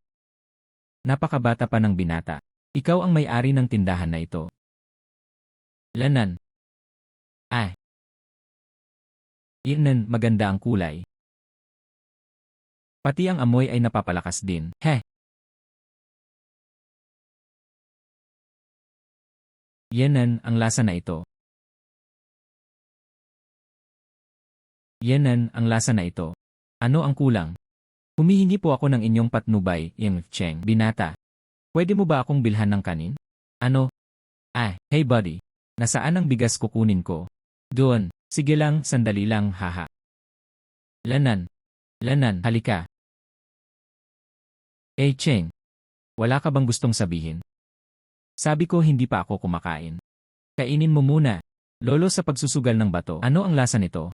Napakabata pa ng binata. Ikaw ang may-ari ng tindahan na ito. Lanan. Inan, maganda ang kulay. Pati ang amoy ay napapalakas din. Yenan, ang lasa na ito. Yenan, ang lasa na ito. Ano ang kulang? Humihingi po ako ng inyong patnubay, Yung Cheng. Binata. Pwede mo ba akong bilhan ng kanin? Ano? Hey buddy. Nasaan ang bigas kukunin ko? Doon. Sige lang, sandali lang, haha. Lanan. Lanan, halika. Cheng. Wala ka bang gustong sabihin? Sabi ko hindi pa ako kumakain. Kainin mo muna. Lolo sa pagsusugal ng bato. Ano ang lasa nito?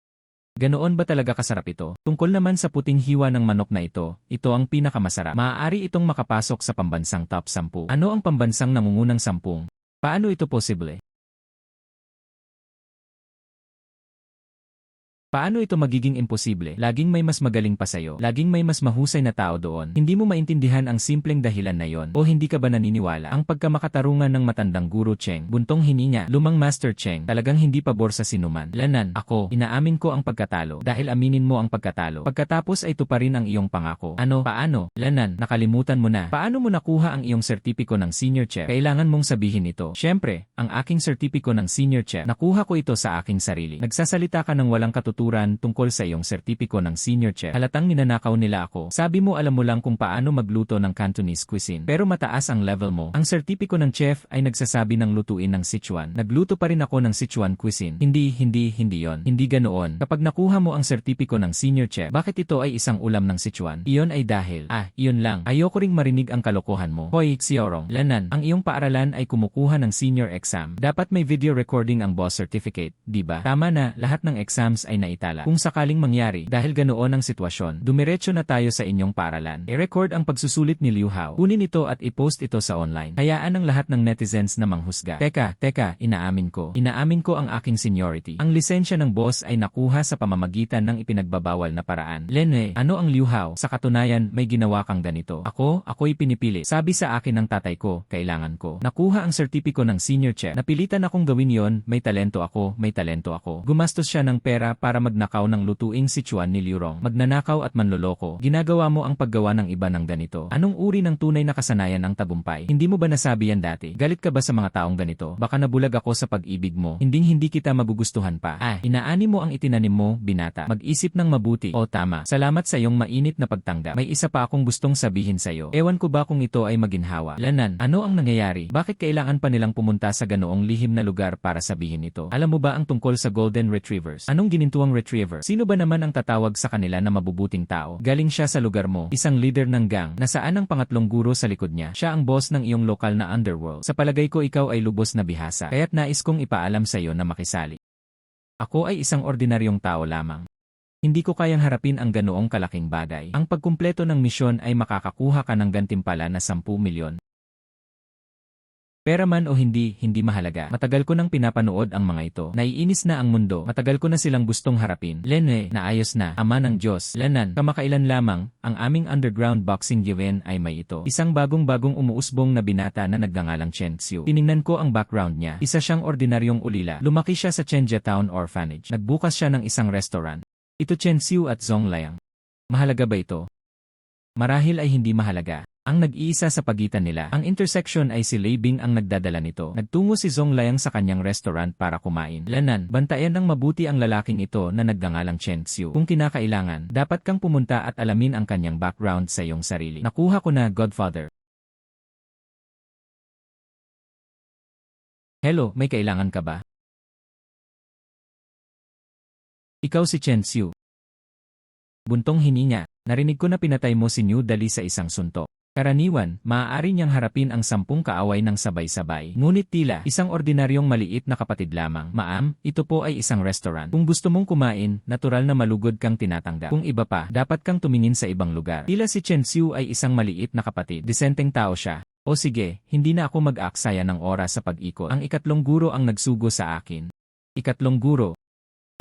Ganoon ba talaga kasarap ito? Tungkol naman sa puting hiwa ng manok na ito ang pinakamasarap. Maaari itong makapasok sa pambansang top 10. Ano ang pambansang nangungunang 10? Paano ito posible? Paano ito magiging imposible? Laging may mas magaling pa sa'yo. Laging may mas mahusay na tao doon. Hindi mo maintindihan ang simpleng dahilan na yon. O hindi ka ba naniniwala? Ang pagkamakatarungan ng matandang guro Cheng, buntong hininga, lumang Master Cheng, talagang hindi pabor sa sinuman. Lanan, ako, inaamin ko ang pagkatalo. Dahil aminin mo ang pagkatalo. Pagkatapos ay tuparin ang iyong pangako. Ano? Paano? Lanan, nakalimutan mo na. Paano mo nakuha ang iyong sertipiko ng senior chef? Kailangan mong sabihin ito. Siyempre, ang aking sertipiko ng senior chef, nakuha ko ito sa aking sarili. Nagsasalita ka ng walang katuturan tungkol sa iyong sertipiko ng senior chef. Halatang ninanakaw nila ako. Sabi mo alam mo lang kung paano magluto ng Cantonese cuisine. Pero mataas ang level mo. Ang sertipiko ng chef ay nagsasabi ng lutuin ng Sichuan. Nagluto pa rin ako ng Sichuan cuisine. Hindi yon. Hindi ganoon. Kapag nakuha mo ang sertipiko ng senior chef, bakit ito ay isang ulam ng Sichuan? Iyon ay dahil, iyon lang. Ayoko ring marinig ang kalokohan mo. Hoy, Xiaorong. Lanan, ang iyong paaralan ay kumukuha ng senior exam. Dapat may video recording ang boss certificate, di ba? Tama na, lahat ng exams ay naitala. Kung sakaling mangyari, dahil ganoon ang sitwasyon, dumiretso na tayo sa inyong paaralan. I-record ang pagsusulit ni Liu Hao. Kunin ito at i-post ito sa online. Hayaan ang lahat ng netizens na manghusga. Teka, inaamin ko. Inaamin ko ang aking seniority. Ang lisensya ng boss ay nakuha sa pamamagitan ng ipinagbabawal na paraan. Lene, ano ang Liu Hao? Sa katunayan, may ginawa kang ganito. Ako'y pinipili. Sabi sa akin ng tatay ko, kailangan ko. Nakuha ang sertipiko ng senior chef. Napilitan akong gawin yon, may talento ako. Gumastos siya ng pera para magnakaw ng lutuing Sichuan ni Liu Rong. Magnanakaw at manloloko. Ginagawa mo ang paggawa ng iba ng ganito. Anong uri ng tunay na kasanayan ang tagumpay? Hindi mo ba nasabi yan dati? Galit ka ba sa mga taong ganito? Baka nabulag ako sa pag-ibig mo. Hindi kita magugustuhan pa. Inaani mo ang itinanim mo, binata. Mag-isip ng mabuti. Tama. Salamat sa iyong mainit na pagtanggap. May isa pa akong gustong sabihin sa iyo. Ewan ko ba kung ito ay maginhawa. Lanan, ano ang nangyayari? Bakit kailangan pa nilang pumunta sa ganoong lihim na lugar para sabihin ito? Alam mo ba ang tungkol sa Golden Retrievers? Anong ginintuang retriever? Sino ba naman ang tatawag sa kanila na mabubuting tao? Galing siya sa lugar mo, isang leader ng gang, nasaan ang pangatlong guro sa likod niya? Siya ang boss ng iyong lokal na underworld. Sa palagay ko ikaw ay lubos na bihasa, kaya't nais kong ipaalam sa iyo na makisali. Ako ay isang ordinaryong tao lamang. Hindi ko kayang harapin ang ganoong kalaking bagay. Ang pagkumpleto ng misyon ay makakakuha ka ng gantimpala na 10 milyon. Pera man o hindi, hindi mahalaga. Matagal ko nang pinapanood ang mga ito. Naiinis na ang mundo. Matagal ko na silang gustong harapin. Lenwe, naayos na. Ama ng Diyos. Lanan, kamakailan lamang, ang aming underground boxing event ay may ito. Isang bagong-bagong umuusbong na binata na nagngangalang Chen Xiu. Tiningnan ko ang background niya. Isa siyang ordinaryong ulila. Lumaki siya sa Chenjiatown Orphanage. Nagbukas siya ng isang restaurant. Ito Chen Xiu at Zhong Liang. Mahalaga ba ito? Marahil ay hindi mahalaga. Ang nag-iisa sa pagitan nila, ang intersection ay si Lei Bing ang nagdadala nito. Nagtungo si Zhong Liang sa kanyang restaurant para kumain. Lanan, bantayan ng mabuti ang lalaking ito na nagngangalang Chen Xiu. Kung kinakailangan, dapat kang pumunta at alamin ang kanyang background sa iyong sarili. Nakuha ko na, Godfather. Hello, may kailangan ka ba? Ikaw si Chen Xiu. Buntong hininga, narinig ko na pinatay mo si New Dali sa isang suntok. Karaniwan, maaari niyang harapin ang 10 kaaway ng sabay-sabay. Ngunit tila, isang ordinaryong maliit na kapatid lamang. Ma'am, ito po ay isang restaurant. Kung gusto mong kumain, natural na malugod kang tinatanggap. Kung iba pa, dapat kang tumingin sa ibang lugar. Tila si Chen Xiu ay isang maliit na kapatid. Disenteng tao siya. O sige, hindi na ako mag-aaksaya ng oras sa pag-ikot. Ang ikatlong guro ang nagsugo sa akin. Ikatlong guro.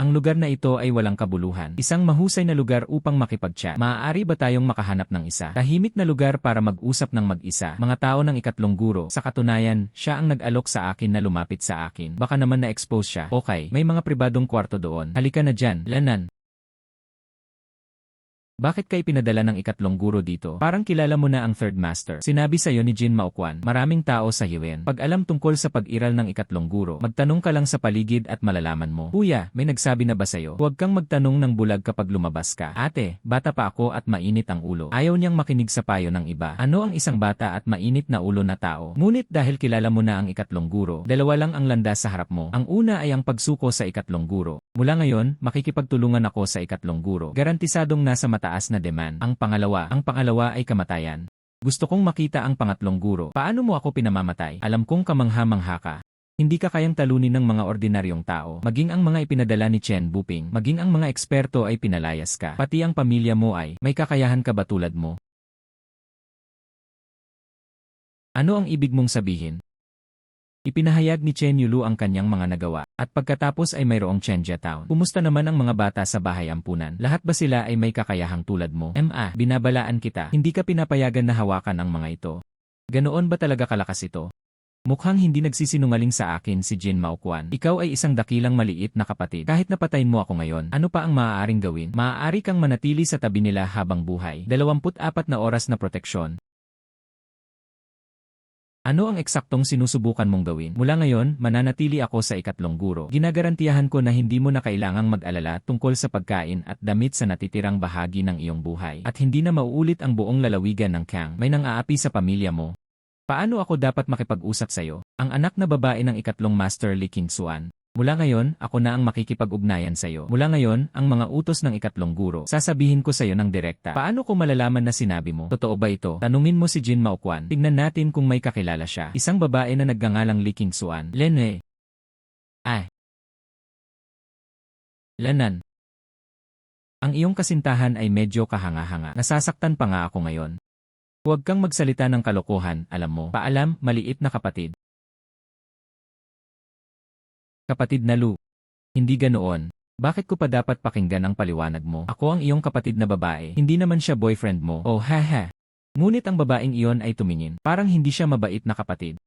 Ang lugar na ito ay walang kabuluhan. Isang mahusay na lugar upang makipag-chat. Maaari ba tayong makahanap ng isa? Tahimik na lugar para mag-usap ng mag-isa. Mga tao ng ikatlong guro. Sa katunayan, siya ang nag-alok sa akin na lumapit sa akin. Baka naman na-expose siya. Okay, may mga pribadong kwarto doon. Halika na dyan, Lanan. Bakit kay pinadala ng ikatlong guro dito? Parang kilala mo na ang third master. Sinabi sa'yo ni Jin Maoquan, maraming tao sa Yuan. Pag alam tungkol sa pag-iral ng ikatlong guro, magtanong ka lang sa paligid at malalaman mo. Kuya, may nagsabi na ba sa'yo? Huwag kang magtanong ng bulag kapag lumabas ka. Ate, bata pa ako at mainit ang ulo. Ayaw niyang makinig sa payo ng iba. Ano ang isang bata at mainit na ulo na tao? Ngunit dahil kilala mo na ang ikatlong guro, dalawa lang ang landas sa harap mo. Ang una ay ang pagsuko sa ikatlong guro. Mula ngayon, makikipagtulungan ako sa ikatlong guro. Garantisadong nasa mataas na demand. Ang pangalawa ay kamatayan. Gusto kong makita ang pangatlong guro. Paano mo ako pinamamatay? Alam kong kamangha-mangha ka. Hindi ka kayang talunin ng mga ordinaryong tao. Maging ang mga ipinadala ni Chen Buping, maging ang mga eksperto ay pinalayas ka. Pati ang pamilya mo ay, may kakayahan ka ba tulad mo? Ano ang ibig mong sabihin? Ipinahayag ni Chen Yulu ang kanyang mga nagawa, at pagkatapos ay mayroong Chenjiatown. Kumusta naman ang mga bata sa bahay ampunan? Lahat ba sila ay may kakayahang tulad mo? Binabalaan kita. Hindi ka pinapayagan na hawakan ang mga ito. Ganoon ba talaga kalakas ito? Mukhang hindi nagsisinungaling sa akin si Jin Maoquan. Ikaw ay isang dakilang maliit na kapatid. Kahit napatayin mo ako ngayon, ano pa ang maaaring gawin? Maaari kang manatili sa tabi nila habang buhay. 24 na oras na proteksyon. Ano ang eksaktong sinusubukan mong gawin? Mula ngayon, mananatili ako sa ikatlong guro. Ginagarantiyahan ko na hindi mo na kailangang mag-alala tungkol sa pagkain at damit sa natitirang bahagi ng iyong buhay. At hindi na mauulit ang buong lalawigan ng Kang. May nang-aapi sa pamilya mo. Paano ako dapat makipag-usap sa'yo? Ang anak na babae ng ikatlong Master Li Qingxuan. Mula ngayon, ako na ang makikipag-ugnayan sa'yo. Mula ngayon, ang mga utos ng ikatlong guro, sasabihin ko sa'yo ng direkta. Paano ko malalaman na sinabi mo? Totoo ba ito? Tanungin mo si Jin Maoquan. Tignan natin kung may kakilala siya. Isang babae na nagngangalang Li Qingxuan. Lenwe. Lanan. Ang iyong kasintahan ay medyo kahanga-hanga. Nasasaktan pa nga ako ngayon. Huwag kang magsalita ng kalokohan, alam mo. Paalam, maliit na kapatid. Kapatid na Lu. Hindi ganoon. Bakit ko pa dapat pakinggan ang paliwanag mo? Ako ang iyong kapatid na babae. Hindi naman siya boyfriend mo. Oh haha. Ngunit ang babaeng iyon ay tumingin. Parang hindi siya mabait na kapatid.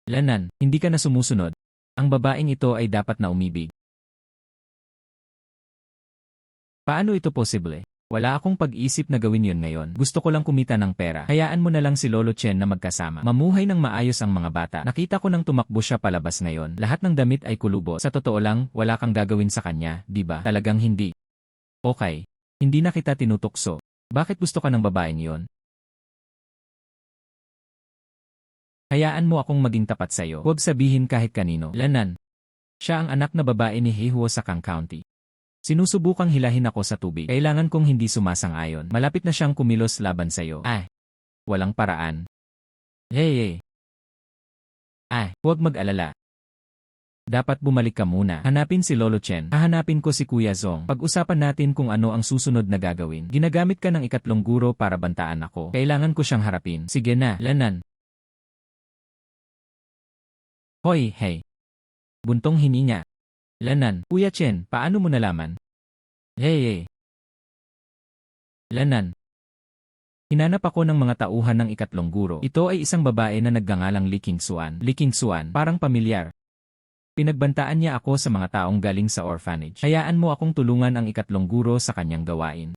Lanan, hindi ka na sumusunod. Ang babaeng ito ay dapat na umibig. Paano ito posible? Wala akong pag-isip na gawin yun ngayon. Gusto ko lang kumita ng pera. Hayaan mo na lang si Lolo Chen na magkasama. Mamuhay ng maayos ang mga bata. Nakita ko nang tumakbo siya palabas ngayon. Lahat ng damit ay kulubot. Sa totoo lang, wala kang gagawin sa kanya, di ba? Talagang hindi. Okay. Hindi na kita tinutukso. Bakit gusto ka ng babaeng yon? Hayaan mo akong maging tapat sa'yo. Huwag sabihin kahit kanino. Lanan. Siya ang anak na babae ni Heihuo sa Kang County. Sinusubukang hilahin ako sa tubig. Kailangan kong hindi sumasang-ayon. Malapit na siyang kumilos laban sa'yo. Walang paraan. Hey. Huwag mag-alala. Dapat bumalik ka muna. Hanapin si Lolo Chen. Hahanapin ko si Kuya Zong. Pag-usapan natin kung ano ang susunod na gagawin. Ginagamit ka ng ikatlong guro para bantaan ako. Kailangan ko siyang harapin. Sige na, Lanan. Hoy, hey. Buntong hininga. Lanan, Kuya Chen, paano mo nalaman? Hey. Lanan. Hinanap ako ng mga tauhan ng ikatlong guro. Ito ay isang babae na nagngangalang Li Qingxuan. Li Qingxuan, parang pamilyar. Pinagbantaan niya ako sa mga taong galing sa orphanage. Hayaan mo akong tulungan ang ikatlong guro sa kanyang gawain.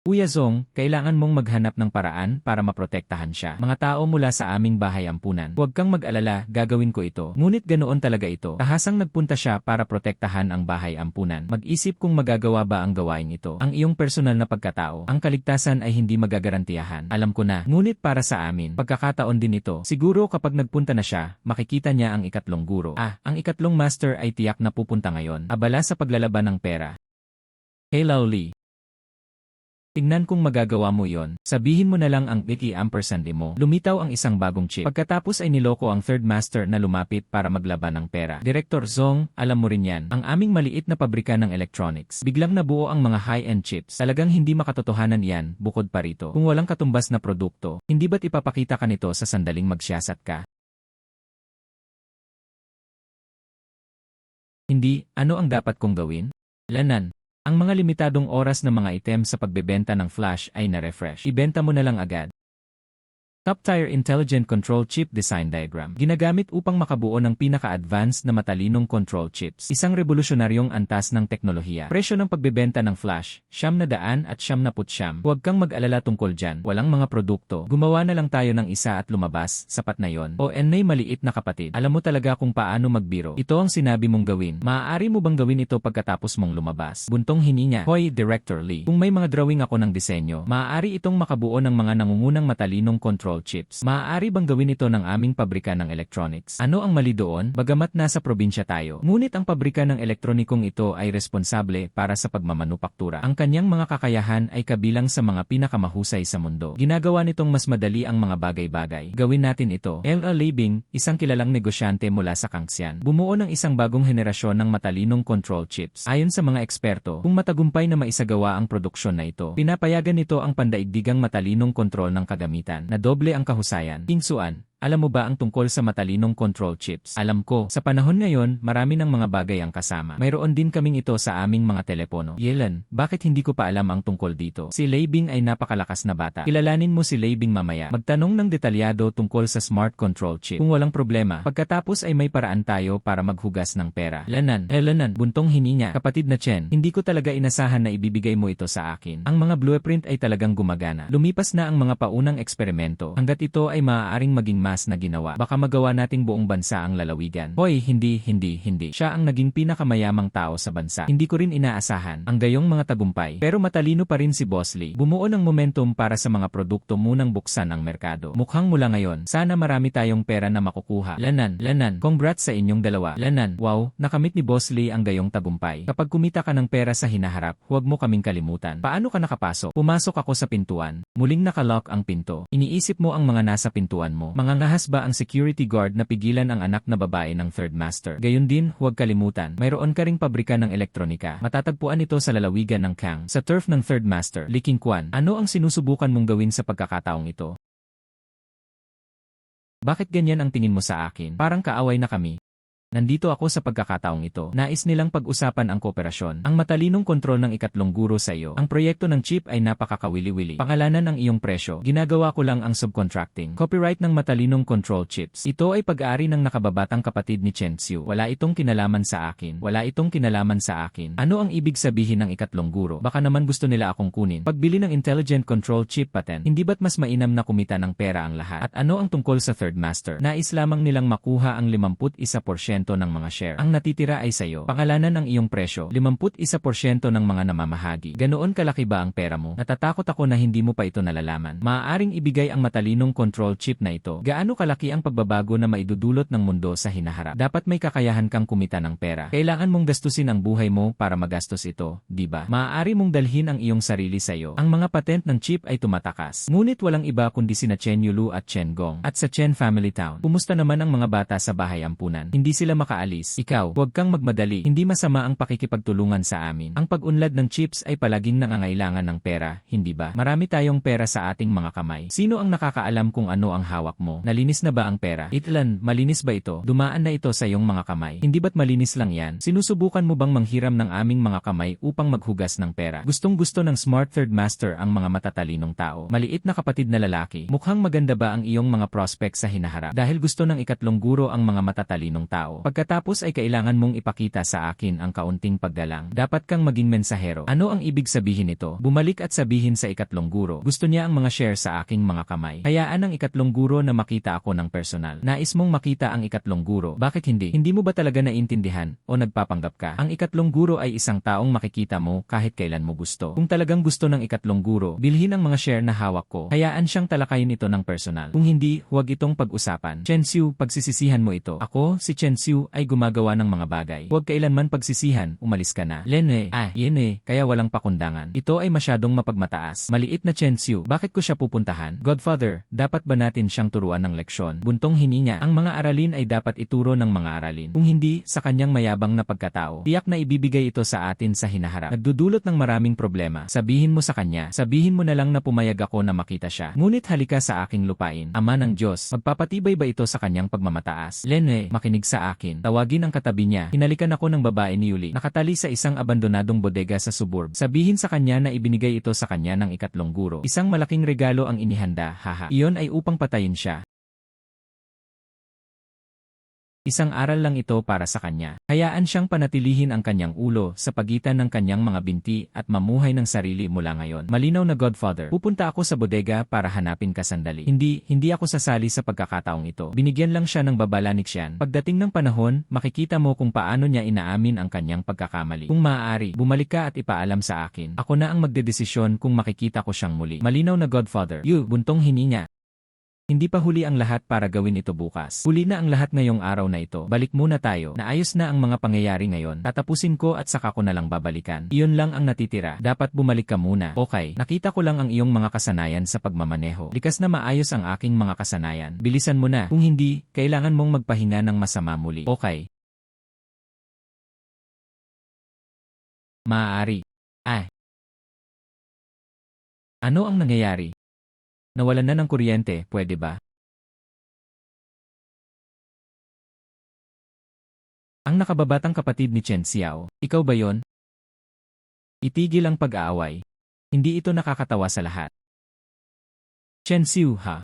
Kuya Zong, kailangan mong maghanap ng paraan para maprotektahan siya. Mga tao mula sa aming bahay ampunan. Huwag kang mag-alala, gagawin ko ito. Ngunit ganoon talaga ito. Tahasang nagpunta siya para protektahan ang bahay ampunan. Mag-isip kung magagawa ba ang gawain ito. Ang iyong personal na pagkatao. Ang kaligtasan ay hindi magagarantiyahan. Alam ko na. Ngunit para sa amin, pagkakataon din ito. Siguro kapag nagpunta na siya, makikita niya ang ikatlong guro. Ang ikatlong master ay tiyak na pupunta ngayon. Abala sa paglalaban ng pera. Hey Lao-Li. Tingnan kung magagawa mo yon. Sabihin mo na lang ang Wiki ampersand mo. Lumitaw ang isang bagong chip. Pagkatapos ay niloko ang third master na lumapit para maglaban ng pera. Director Zong, alam mo rin yan. Ang aming maliit na pabrika ng electronics. Biglang nabuo ang mga high-end chips. Talagang hindi makatotohanan yan, bukod pa rito. Kung walang katumbas na produkto, hindi ba't ipapakita ka nito sa sandaling magsiyasat ka? Hindi, ano ang dapat kong gawin? Lanan. Ang mga limitadong oras na mga item sa pagbebenta ng flash ay na-refresh. Ibenta mo na lang agad. Top-tier Intelligent Control Chip Design Diagram. Ginagamit upang makabuo ng pinaka-advanced na matalinong control chips. Isang revolusyonaryong antas ng teknolohiya. Presyo ng pagbebenta ng flash, ₱900 Huwag kang mag-alala tungkol dyan. Walang mga produkto. Gumawa na lang tayo ng isa at lumabas. Sapat na yon. O nay maliit na kapatid. Alam mo talaga kung paano magbiro. Ito ang sinabi mong gawin. Maaari mo bang gawin ito pagkatapos mong lumabas? Buntong hininga. Hoy, Director Lee. Kung may mga drawing ako ng disenyo, maaari itong makabuo ng mga nangungunang matalinong control chips. Maaari bang gawin ito ng aming pabrika ng electronics? Ano ang mali doon? Bagamat nasa probinsya tayo. Ngunit ang pabrika ng elektronikong ito ay responsable para sa pagmamanupaktura. Ang kanyang mga kakayahan ay kabilang sa mga pinakamahusay sa mundo. Ginagawa nitong mas madali ang mga bagay-bagay. Gawin natin ito. L.A. Leibing, isang kilalang negosyante mula sa Kangxian, bumuo ng isang bagong henerasyon ng matalinong control chips. Ayon sa mga eksperto, kung matagumpay na maisagawa ang produksyon na ito, pinapayagan nito ang pandaigdigang matalinong kontrol ng kagamitan na doble ang kahusayan. Qingxuan, alam mo ba ang tungkol sa matalinong control chips? Alam ko, sa panahon ngayon, marami ng mga bagay ang kasama. Mayroon din kaming ito sa aming mga telepono. Yelan, bakit hindi ko pa alam ang tungkol dito? Si Leibing ay napakalakas na bata. Kilalanin mo si Leibing mamaya. Magtanong ng detalyado tungkol sa smart control chip. Kung walang problema, pagkatapos ay may paraan tayo para maghugas ng pera. Lanan, buntong hininga. Kapatid na Chen, hindi ko talaga inasahan na ibibigay mo ito sa akin. Ang mga blueprint ay talagang gumagana. Lumipas na ang mga paunang eksperimento. Hanggat ito ay maaaring maging mas na ginawa. Baka magawa nating buong bansa ang lalawigan. Hoy, hindi. Siya ang naging pinakamayamang tao sa bansa. Hindi ko rin inaasahan ang gayong mga tagumpay. Pero matalino pa rin si Boss Lee. Bumuo ng momentum para sa mga produkto munang buksan ang merkado. Mukhang mula ngayon, sana marami tayong pera na makukuha. Lanan, congrats sa inyong dalawa. Lanan, wow, nakamit ni Boss Lee ang gayong tagumpay. Kapag kumita ka ng pera sa hinaharap, huwag mo kaming kalimutan. Paano ka nakapasok? Pumasok ako sa pintuan. Muling nakalock ang pinto. Iniisip mo ang mga nasa pintuan mo. Nangangahas ba ang security guard na pigilan ang anak na babae ng third master? Gayun din, huwag kalimutan, mayroon ka ring pabrika ng elektronika. Matatagpuan ito sa lalawigan ng Kang, sa turf ng third master. Li Qingxuan, ano ang sinusubukan mong gawin sa pagkakataong ito? Bakit ganyan ang tingin mo sa akin? Parang kaaway na kami. Nandito ako sa pagkakataong ito. Nais nilang pag-usapan ang kooperasyon. Ang matalinong kontrol ng ikatlong guro sa iyo. Ang proyekto ng chip ay napakakawili-wili. Pangalanan ang iyong presyo. Ginagawa ko lang ang subcontracting. Copyright ng matalinong control chips. Ito ay pag-aari ng nakababatang kapatid ni Chen Xiu. Wala itong kinalaman sa akin. Ano ang ibig sabihin ng ikatlong guro? Baka naman gusto nila akong kunin. Pagbili ng intelligent control chip patent. Hindi ba't mas mainam na kumita ng pera ang lahat? At ano ang tungkol sa third master? Nais lamang nilang makuha ang 51% ng mga share. Ang natitira ay sayo. Pangalanan ang iyong presyo, 51% ng mga namamahagi. Ganoon kalaki ba ang pera mo? Natatakot ako na hindi mo pa ito nalalaman. Maaaring ibigay ang matalinong control chip na ito. Gaano kalaki ang pagbabago na maidudulot ng mundo sa hinaharap? Dapat may kakayahan kang kumita ng pera. Kailangan mong gastusin ang buhay mo para magastos ito, di ba? Maaari mong dalhin ang iyong sarili sayo. Ang mga patent ng chip ay tumatakas. Ngunit walang iba kundi sina Chen Yulu at Chen Gong. At sa Chen Family Town. Kumusta naman ang mga bata sa bahay ampunan? Hindi sila sila makaalis. Ikaw, huwag kang magmadali. Hindi masama ang pakikipagtulungan sa amin. Ang pag-unlad ng chips ay palaging nangangailangan ng pera, hindi ba? Marami tayong pera sa ating mga kamay. Sino ang nakakaalam kung ano ang hawak mo? Nalinis na ba ang pera? Itlan, malinis ba ito? Dumaan na ito sa iyong mga kamay. Hindi ba't malinis lang yan? Sinusubukan mo bang manghiram ng aming mga kamay upang maghugas ng pera? Gustong-gusto ng Smart Third Master ang mga matatalinong tao. Maliit na kapatid na lalaki. Mukhang maganda ba ang iyong mga prospect sa hinaharap? Dahil gusto ng ikatlong guro ang mga matatalinong tao. Pagkatapos ay kailangan mong ipakita sa akin ang kaunting paggalang. Dapat kang maging mensahero. Ano ang ibig sabihin nito? Bumalik at sabihin sa ikatlong guro. Gusto niya ang mga share sa aking mga kamay. Hayaan ang ikatlong guro na makita ako ng personal. Nais mong makita ang ikatlong guro. Bakit hindi? Hindi mo ba talaga naintindihan o nagpapanggap ka? Ang ikatlong guro ay isang taong makikita mo kahit kailan mo gusto. Kung talagang gusto ng ikatlong guro, bilhin ang mga share na hawak ko. Hayaan siyang talakayin ito ng personal. Kung hindi, huwag itong pag-usapan. Chen Xiu, pagsisisihan mo ito. Ako, si Chen Xiu, ay gumagawa ng mga bagay. Huwag kailanman pagsisihan, umalis ka na. Lene, yene, kaya walang pakundangan. Ito ay masyadong mapagmataas. Maliit na Chen Xiu, bakit ko siya pupuntahan? Godfather, dapat ba natin siyang turuan ng leksyon? Buntong hininga, ang mga aralin ay dapat ituro ng mga aralin. Kung hindi, sa kanyang mayabang na pagkatao, tiyak na ibibigay ito sa atin sa hinaharap. Nagdudulot ng maraming problema. Sabihin mo sa kanya, sabihin mo na lang na pumayag ako na makita siya. Ngunit halika sa aking lupain. Ama ng Diyos, magpapatibay ba ito sa kanyang pagmamataas? Lene, makinig sa akin. Tawagin ang katabi niya. Hinalikan ako ng babae ni Yuli. Nakatali sa isang abandonadong bodega sa suburb. Sabihin sa kanya na ibinigay ito sa kanya ng ikatlong guro. Isang malaking regalo ang inihanda, haha. Iyon ay upang patayin siya. Isang aral lang ito para sa kanya. Hayaan siyang panatilihin ang kanyang ulo sa pagitan ng kanyang mga binti at mamuhay ng sarili mula ngayon. Malinaw na Godfather, pupunta ako sa bodega para hanapin ka sandali. Hindi ako sasali sa pagkakataong ito. Binigyan lang siya ng babala ni Xian. Pagdating ng panahon, makikita mo kung paano niya inaamin ang kanyang pagkakamali. Kung maaari, bumalik ka at ipaalam sa akin. Ako na ang magdedesisyon kung makikita ko siyang muli. Malinaw na Godfather. Buntong hininga. Hindi pa huli ang lahat para gawin ito bukas. Huli na ang lahat ngayong araw na ito. Balik muna tayo. Naayos na ang mga pangyayari ngayon. Tatapusin ko at saka ko na lang babalikan. Iyon lang ang natitira. Dapat bumalik ka muna. Okay, nakita ko lang ang iyong mga kasanayan sa pagmamaneho. Likas na maayos ang aking mga kasanayan. Bilisan mo na. Kung hindi, kailangan mong magpahinga ng masama muli. Okay. Maaari. Ano ang nangyayari? Nawalan na ng kuryente, pwede ba? Ang nakababatang kapatid ni Chen Xiao, ikaw ba yon? Itigil ang pag-aaway. Hindi ito nakakatawa sa lahat. Chen Xiu, ha?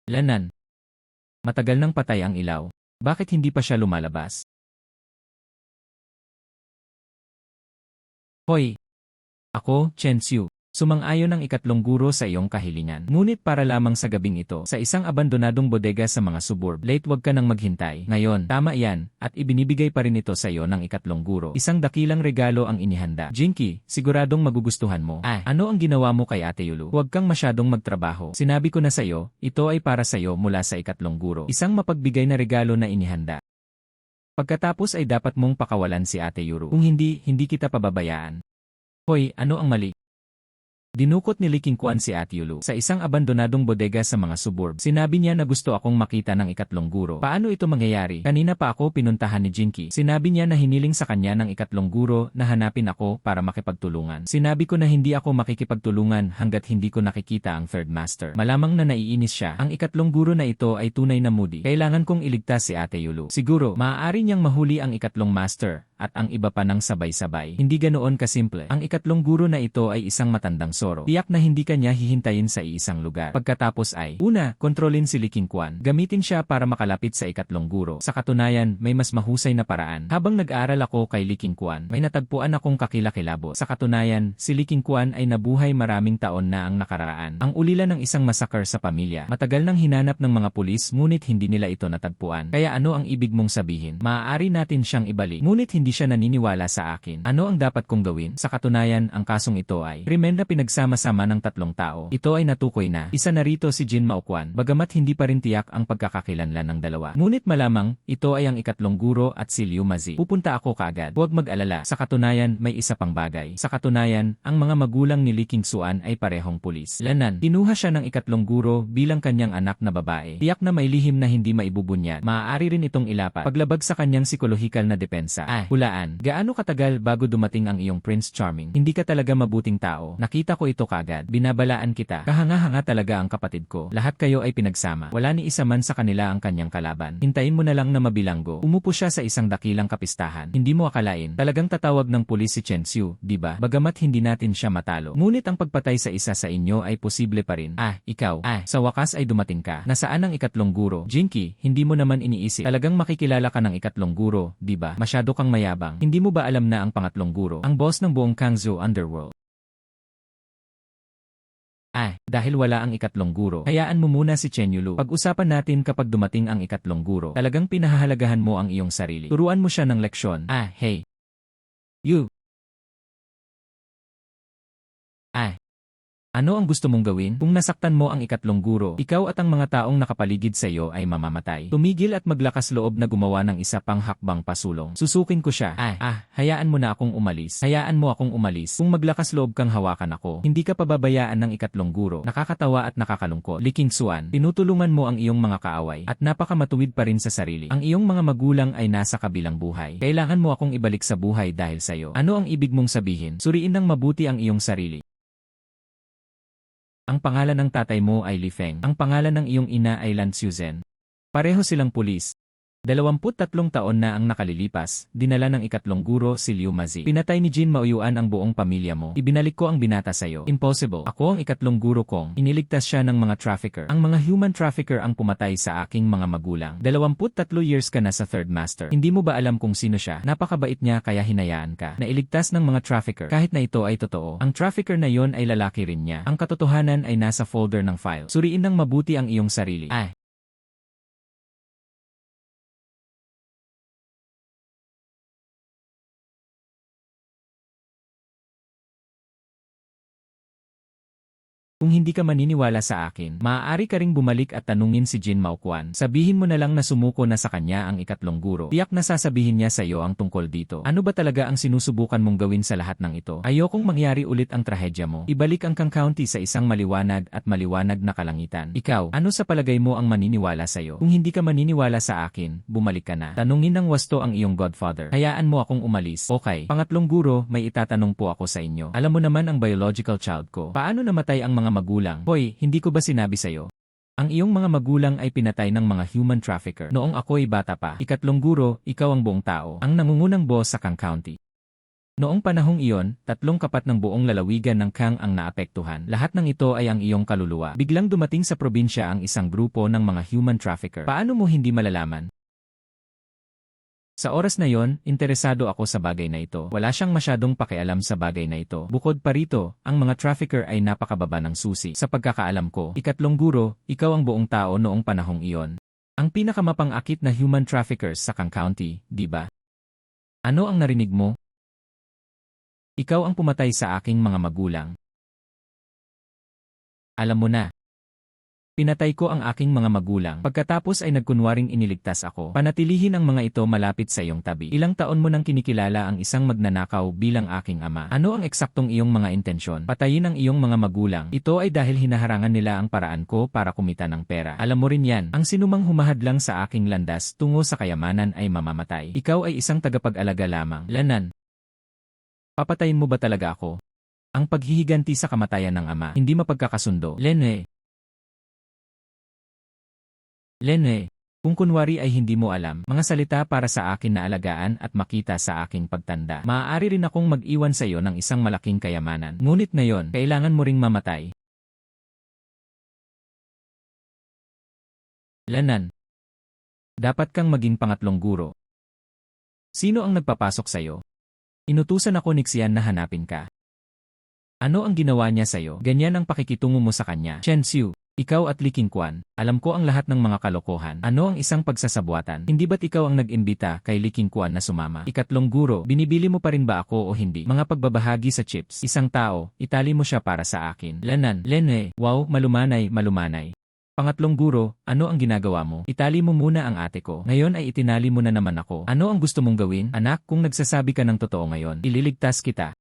Lanan. Matagal nang patay ang ilaw. Bakit hindi pa siya lumalabas? Hoy! Ako, Chen Xiu. Sumang-ayon ang ikatlong guro sa iyong kahilingan. Ngunit para lamang sa gabing ito, sa isang abandonadong bodega sa mga suburb, late wag ka nang maghintay. Ngayon, tama yan, at ibinibigay pa rin ito sa iyo ng ikatlong guro. Isang dakilang regalo ang inihanda. Jinky, siguradong magugustuhan mo. Ano ang ginawa mo kay Ate Yulu? Huwag kang masyadong magtrabaho. Sinabi ko na sa iyo, ito ay para sa iyo mula sa ikatlong guro. Isang mapagbigay na regalo na inihanda. Pagkatapos ay dapat mong pakawalan si Ate Yuru. Kung hindi, hindi kita pababayaan. Hoy, ano ang mali? Dinukot ni Li Qingquan si Ate Yulu sa isang abandonadong bodega sa mga suburb. Sinabi niya na gusto akong makita ng ikatlong guro. Paano ito mangyayari? Kanina pa ako pinuntahan ni Jinky. Sinabi niya na hiniling sa kanya ng ikatlong guro na hanapin ako para makipagtulungan. Sinabi ko na hindi ako makikipagtulungan hanggat hindi ko nakikita ang third master. Malamang na naiinis siya. Ang ikatlong guro na ito ay tunay na moody. Kailangan kong iligtas si Ate Yulu. Siguro, maaari niyang mahuli ang ikatlong master at ang iba pa ng sabay-sabay. Hindi ganoon kasimple. Ang ikatlong guro na ito ay isang matandang soro. Tiyak na hindi kanya hihintayin sa iisang lugar. Pagkatapos ay, una, kontrolin si Li Qingquan. Gamitin siya para makalapit sa ikatlong guro. Sa katunayan, may mas mahusay na paraan. Habang nag-aaral ako kay Li Qingquan, may natagpuan akong kakilakilabot. Sa katunayan, si Li Qingquan ay nabuhay maraming taon na ang nakararaan. Ang ulila ng isang massacre sa pamilya. Matagal nang hinanap ng mga pulis ngunit hindi nila ito natagpuan. Kaya ano ang ibig mong sabihin? Maaari natin siyang ibalik. Ngunit hindi siya naniniwala sa akin. Ano ang dapat kong gawin? Sa katunayan, ang kasong ito ay krimen na pinagsama-sama ng tatlong tao. Ito ay natukoy na. Isa na rito si Jin Maokuan, bagamat hindi pa rin tiyak ang pagkakakilanlan ng dalawa. Ngunit malamang, ito ay ang ikatlong guro at si Liu Mazi. Pupunta ako kaagad. Huwag mag-alala. Sa katunayan, may isa pang bagay. Sa katunayan, ang mga magulang ni Li Qingxuan ay parehong pulis. Lanan, kinuha siya ng ikatlong guro bilang kanyang anak na babae. Tiyak na may lihim na hindi maibubunyag. Maaari rin itong ilapat. Paglabag sa kanyang psikolohikal na depensa. Hulaan. Gaano katagal bago dumating ang iyong Prince Charming? Hindi ka talaga mabuting tao. Nakita ko ito kagad. Binabalaan kita. Kahanga-hanga talaga ang kapatid ko. Lahat kayo ay pinagsama. Wala ni isa man sa kanila ang kanyang kalaban. Hintayin mo na lang na mabilanggo. Umupo siya sa isang dakilang kapistahan. Hindi mo akalain, talagang tatawag ng pulis si Chen Xiu, di ba? Bagamat hindi natin siya matalo. Ngunit ang pagpatay sa isa sa inyo ay posible pa rin. Ikaw. Sa wakas ay dumating ka. Nasaan ang ikatlong guro? Jinky, hindi mo naman iniisip. Talagang makikilala ka ng ikatlong guro, di ba? Masyado kang mayabang. Hindi mo ba alam na ang pangatlong guro, ang boss ng buong Kangzhou Underworld? Dahil wala ang ikatlong guro, hayaan mo muna si Chen Yulu. Pag-usapan natin kapag dumating ang ikatlong guro. Talagang pinahahalagahan mo ang iyong sarili. Turuan mo siya ng leksyon. Hey. You. Ano ang gusto mong gawin? Kung nasaktan mo ang ikatlong guro, ikaw at ang mga taong nakapaligid sa iyo ay mamamatay. Tumigil at maglakas loob na gumawa ng isa pang hakbang pasulong. Susukin ko siya. Hayaan mo na akong umalis. Hayaan mo akong umalis. Kung maglakas loob kang hawakan ako, hindi ka pababayaan ng ikatlong guro. Nakakatawa at nakakalungkot. Li Qingxuan, tinutulungan mo ang iyong mga kaaway at napakamatuwid pa rin sa sarili. Ang iyong mga magulang ay nasa kabilang buhay. Kailangan mo akong ibalik sa buhay dahil sa iyo. Ano ang ibig mong sabihin? Suriin ng mabuti ang iyong sarili. Ang pangalan ng tatay mo ay Li Feng. Ang pangalan ng iyong ina ay Lan Xiuzhen. Pareho silang pulis. 23 taon na ang nakalilipas, dinala ng ikatlong guro si Liu Mazi. Pinatay ni Jin Maoyuan ang buong pamilya mo. Ibinalik ko ang binata sa'yo. Impossible. Ako ang ikatlong guro kong. Iniligtas siya ng mga trafficker. Ang mga human trafficker ang pumatay sa aking mga magulang. 23 years ka na sa third master. Hindi mo ba alam kung sino siya? Napakabait niya kaya hinayaan ka. Nailigtas ng mga trafficker. Kahit na ito ay totoo. Ang trafficker na yon ay lalaki rin niya. Ang katotohanan ay nasa folder ng file. Suriin ng mabuti ang iyong sarili. Kung hindi ka maniniwala sa akin, maaari ka ring bumalik at tanungin si Jin Maokuan. Sabihin mo na lang na sumuko na sa kanya ang ikatlong guro. Tiyak na sasabihin niya sa iyo ang tungkol dito. Ano ba talaga ang sinusubukan mong gawin sa lahat ng ito? Ayokong mangyari ulit ang trahedya mo. Ibalik ang Kang County sa isang maliwanag at maliwanag na kalangitan. Ikaw, ano sa palagay mo ang maniniwala sa iyo? Kung hindi ka maniniwala sa akin, bumalik ka na. Tanungin ng wasto ang iyong godfather. Hayaan mo akong umalis. Okay. Pangatlong guro, may itatanong po ako sa inyo. Alam mo naman ang biological child ko. Paano namatay ang mga magulang? Hoy, hindi ko ba sinabi sa'yo? Ang iyong mga magulang ay pinatay ng mga human trafficker. Noong ako'y bata pa. Ikatlong guro, ikaw ang buong tao. Ang nangungunang boss sa Kang County. Noong panahong iyon, 3 kapat ng buong lalawigan ng Kang ang naapektuhan. Lahat ng ito ay ang iyong kaluluwa. Biglang dumating sa probinsya ang isang grupo ng mga human trafficker. Paano mo hindi malalaman? Sa oras na yon, interesado ako sa bagay na ito. Wala siyang masyadong pakialam sa bagay na ito. Bukod pa rito, ang mga trafficker ay napakababa ng susi. Sa pagkakaalam ko, ikatlong guro, ikaw ang buong tao noong panahong iyon. Ang pinakamapang-akit na human traffickers sa Kang County, di ba? Ano ang narinig mo? Ikaw ang pumatay sa aking mga magulang. Alam mo na. Pinatay ko ang aking mga magulang. Pagkatapos ay nagkunwaring iniligtas ako. Panatilihin ang mga ito malapit sa iyong tabi. Ilang taon mo nang kinikilala ang isang magnanakaw bilang aking ama. Ano ang eksaktong iyong mga intensyon? Patayin ang iyong mga magulang. Ito ay dahil hinaharangan nila ang paraan ko para kumita ng pera. Alam mo rin yan, ang sinumang humahadlang sa aking landas tungo sa kayamanan ay mamamatay. Ikaw ay isang tagapag-alaga lamang. Lanan. Papatayin mo ba talaga ako? Ang paghihiganti sa kamatayan ng ama, hindi mapagkakasundo. Lene, kung kunwari ay hindi mo alam, mga salita para sa akin na alagaan at makita sa aking pagtanda. Maaari rin akong mag-iwan sa iyo ng isang malaking kayamanan. Ngunit ngayon, kailangan mo ring mamatay. Lanan. Dapat kang maging pangatlong guro. Sino ang nagpapasok sa iyo? Inutusan ako ni Xian na hanapin ka. Ano ang ginawa niya sa iyo? Ganyan ang pakikitungo mo sa kanya. Chen Xiu. Ikaw at Lee King-kwan, alam ko ang lahat ng mga kalokohan. Ano ang isang pagsasabuatan? Hindi ba't ikaw ang nag-imbita kay Lee King-kwan na sumama? Ikatlong guro, binibili mo pa rin ba ako o hindi? Mga pagbabahagi sa chips. Isang tao, itali mo siya para sa akin. Lanan, Lene, wow, malumanay, malumanay. Pangatlong guro, ano ang ginagawa mo? Itali mo muna ang ate ko. Ngayon ay itinali mo na naman ako. Ano ang gusto mong gawin? Anak, kung nagsasabi ka ng totoo ngayon, ililigtas kita.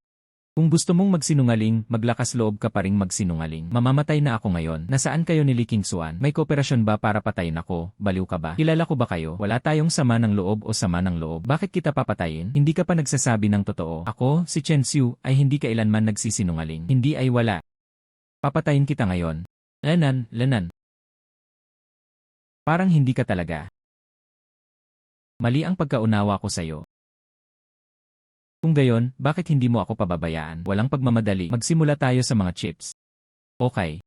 Kung gusto mong magsinungaling, maglakas loob ka pa ring magsinungaling. Mamamatay na ako ngayon. Nasaan kayo ni Lee King-suan? May kooperasyon ba para patayin ako? Baliw ka ba? Kilala ko ba kayo? Wala tayong sama ng loob o sama ng loob. Bakit kita papatayin? Hindi ka pa nagsasabi ng totoo. Ako, si Chen Xiu, ay hindi kailanman nagsisinungaling. Hindi ay wala. Papatayin kita ngayon. Lanan. Parang hindi ka talaga. Mali ang pagkaunawa ko sa'yo. Kung gayon, bakit hindi mo ako pababayaan? Walang pagmamadali. Magsimula tayo sa mga chips. Okay.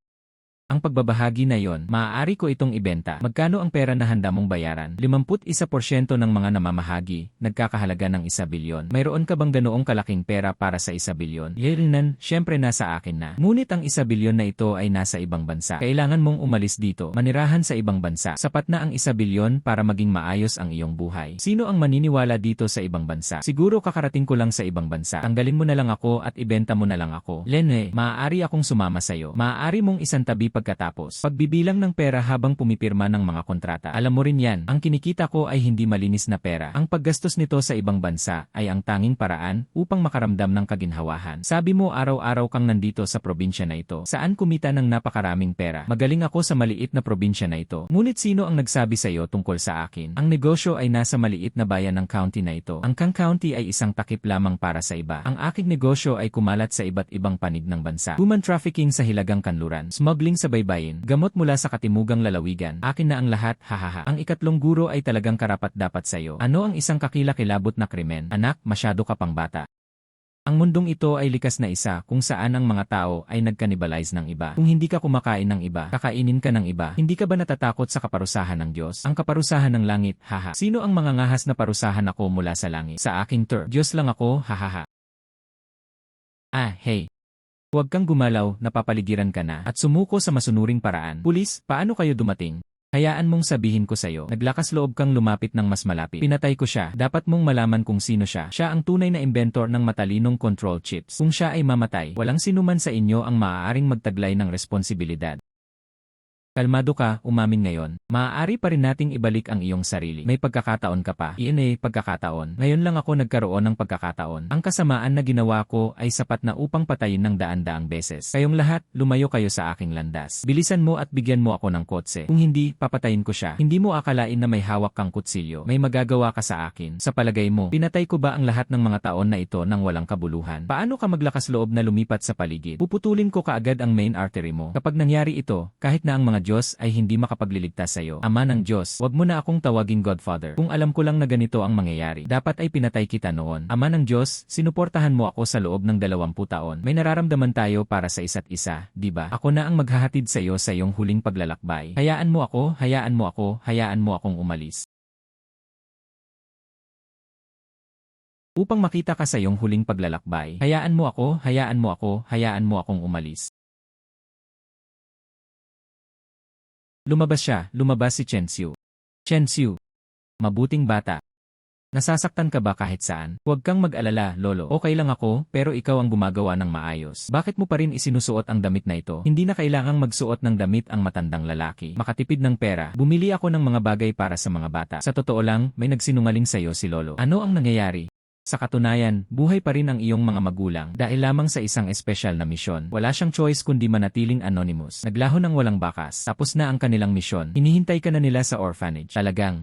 Ang pagbabahagi na yon, maaari ko itong ibenta. Magkano ang pera na handa mong bayaran? 51% ng mga namamahagi, nagkakahalaga ng 1 bilyon. Mayroon ka bang ganoong kalaking pera para sa 1 bilyon? Yerinan, syempre nasa akin na. Ngunit ang 1 bilyon na ito ay nasa ibang bansa. Kailangan mong umalis dito, manirahan sa ibang bansa. Sapat na ang 1 bilyon para maging maayos ang iyong buhay. Sino ang maniniwala dito sa ibang bansa? Siguro kakarating ko lang sa ibang bansa. Tanggalin mo na lang ako at ibenta mo na lang ako. Lene, maaari akong sumama sa'yo. Maaari mong isantabi pagkatapos. Pagbibilang ng pera habang pumipirma ng mga kontrata. Alam mo rin yan, ang kinikita ko ay hindi malinis na pera. Ang paggastos nito sa ibang bansa ay ang tanging paraan upang makaramdam ng kaginhawahan. Sabi mo araw-araw kang nandito sa probinsya na ito. Saan kumita ng napakaraming pera? Magaling ako sa maliit na probinsya na ito. Ngunit sino ang nagsabi sa iyo tungkol sa akin? Ang negosyo ay nasa maliit na bayan ng county na ito. Ang Kang County ay isang takip lamang para sa iba. Ang aking negosyo ay kumalat sa iba't ibang panig ng bansa. Human trafficking sa hilagang kanluran, smuggling sa baybayin, gamot mula sa katimugang lalawigan. Akin na ang lahat, hahaha. Ang ikatlong guro ay talagang karapat-dapat sa'yo. Ano ang isang kakilakilabot na krimen? Anak, masyado ka pang bata. Ang mundong ito ay likas na isa kung saan ang mga tao ay nagkanibalize ng iba. Kung hindi ka kumakain ng iba, kakainin ka ng iba. Hindi ka ba natatakot sa kaparusahan ng Diyos? Ang kaparusahan ng langit, haha. Sino ang mangangahas na parusahan ako mula sa langit? Sa aking Diyos lang ako, hahaha. Hey. Huwag kang gumalaw, napapaligiran ka na, at sumuko sa masunuring paraan. Pulis, paano kayo dumating? Hayaan mong sabihin ko sa'yo, naglakas loob kang lumapit ng mas malapit. Pinatay ko siya, dapat mong malaman kung sino siya. Siya ang tunay na inventor ng matalinong control chips. Kung siya ay mamatay, walang sinuman sa inyo ang maaaring magtaglay ng responsibilidad. Kalmado ka, umamin ngayon. Maaari pa rin nating ibalik ang iyong sarili. May pagkakataon ka pa. Pagkakataon. Ngayon lang ako nagkaroon ng pagkakataon. Ang kasamaan na ginawa ko ay sapat na upang patayin ng daan-daang beses. Kayong lahat, lumayo kayo sa aking landas. Bilisan mo at bigyan mo ako ng kotse. Kung hindi, papatayin ko siya. Hindi mo akalain na may hawak kang kutsilyo. May magagawa ka sa akin. Sa palagay mo, pinatay ko ba ang lahat ng mga taon na ito nang walang kabuluhan? Paano ka maglakas loob na lumipat sa paligid? Puputulin ko kaagad ang main artery mo. Kapag nangyari ito, kahit na ang mga Diyos ay hindi makapagliligtas sa iyo. Ama ng Diyos, wag mo na akong tawaging Godfather. Kung alam ko lang na ganito ang mangyayari, dapat ay pinatay kita noon. Ama ng Diyos, sinuportahan mo ako sa loob ng 20 taon. May nararamdaman tayo para sa isa't isa, di ba? Ako na ang maghahatid sa iyo sa iyong huling paglalakbay. Hayaan mo ako, hayaan mo ako, hayaan mo akong umalis. Upang makita ka sa iyong huling paglalakbay, hayaan mo ako, hayaan mo ako, hayaan mo akong umalis. Lumabas si Chen Xiu. Chen Xiu. Mabuting bata. Nasasaktan ka ba kahit saan? Huwag kang mag-alala, Lolo. Okay lang ako, pero ikaw ang gumagawa ng maayos. Bakit mo pa rin isinusuot ang damit na ito? Hindi na kailangang magsuot ng damit ang matandang lalaki. Makatipid ng pera. Bumili ako ng mga bagay para sa mga bata. Sa totoo lang, may nagsinungaling sa'yo si Lolo. Ano ang nangyayari? Sa katunayan, buhay pa rin ang iyong mga magulang dahil lamang sa isang espesyal na misyon. Wala siyang choice kundi manatiling anonymous. Naglaho ng walang bakas. Tapos na ang kanilang misyon. Hinihintay ka na nila sa orphanage. Talagang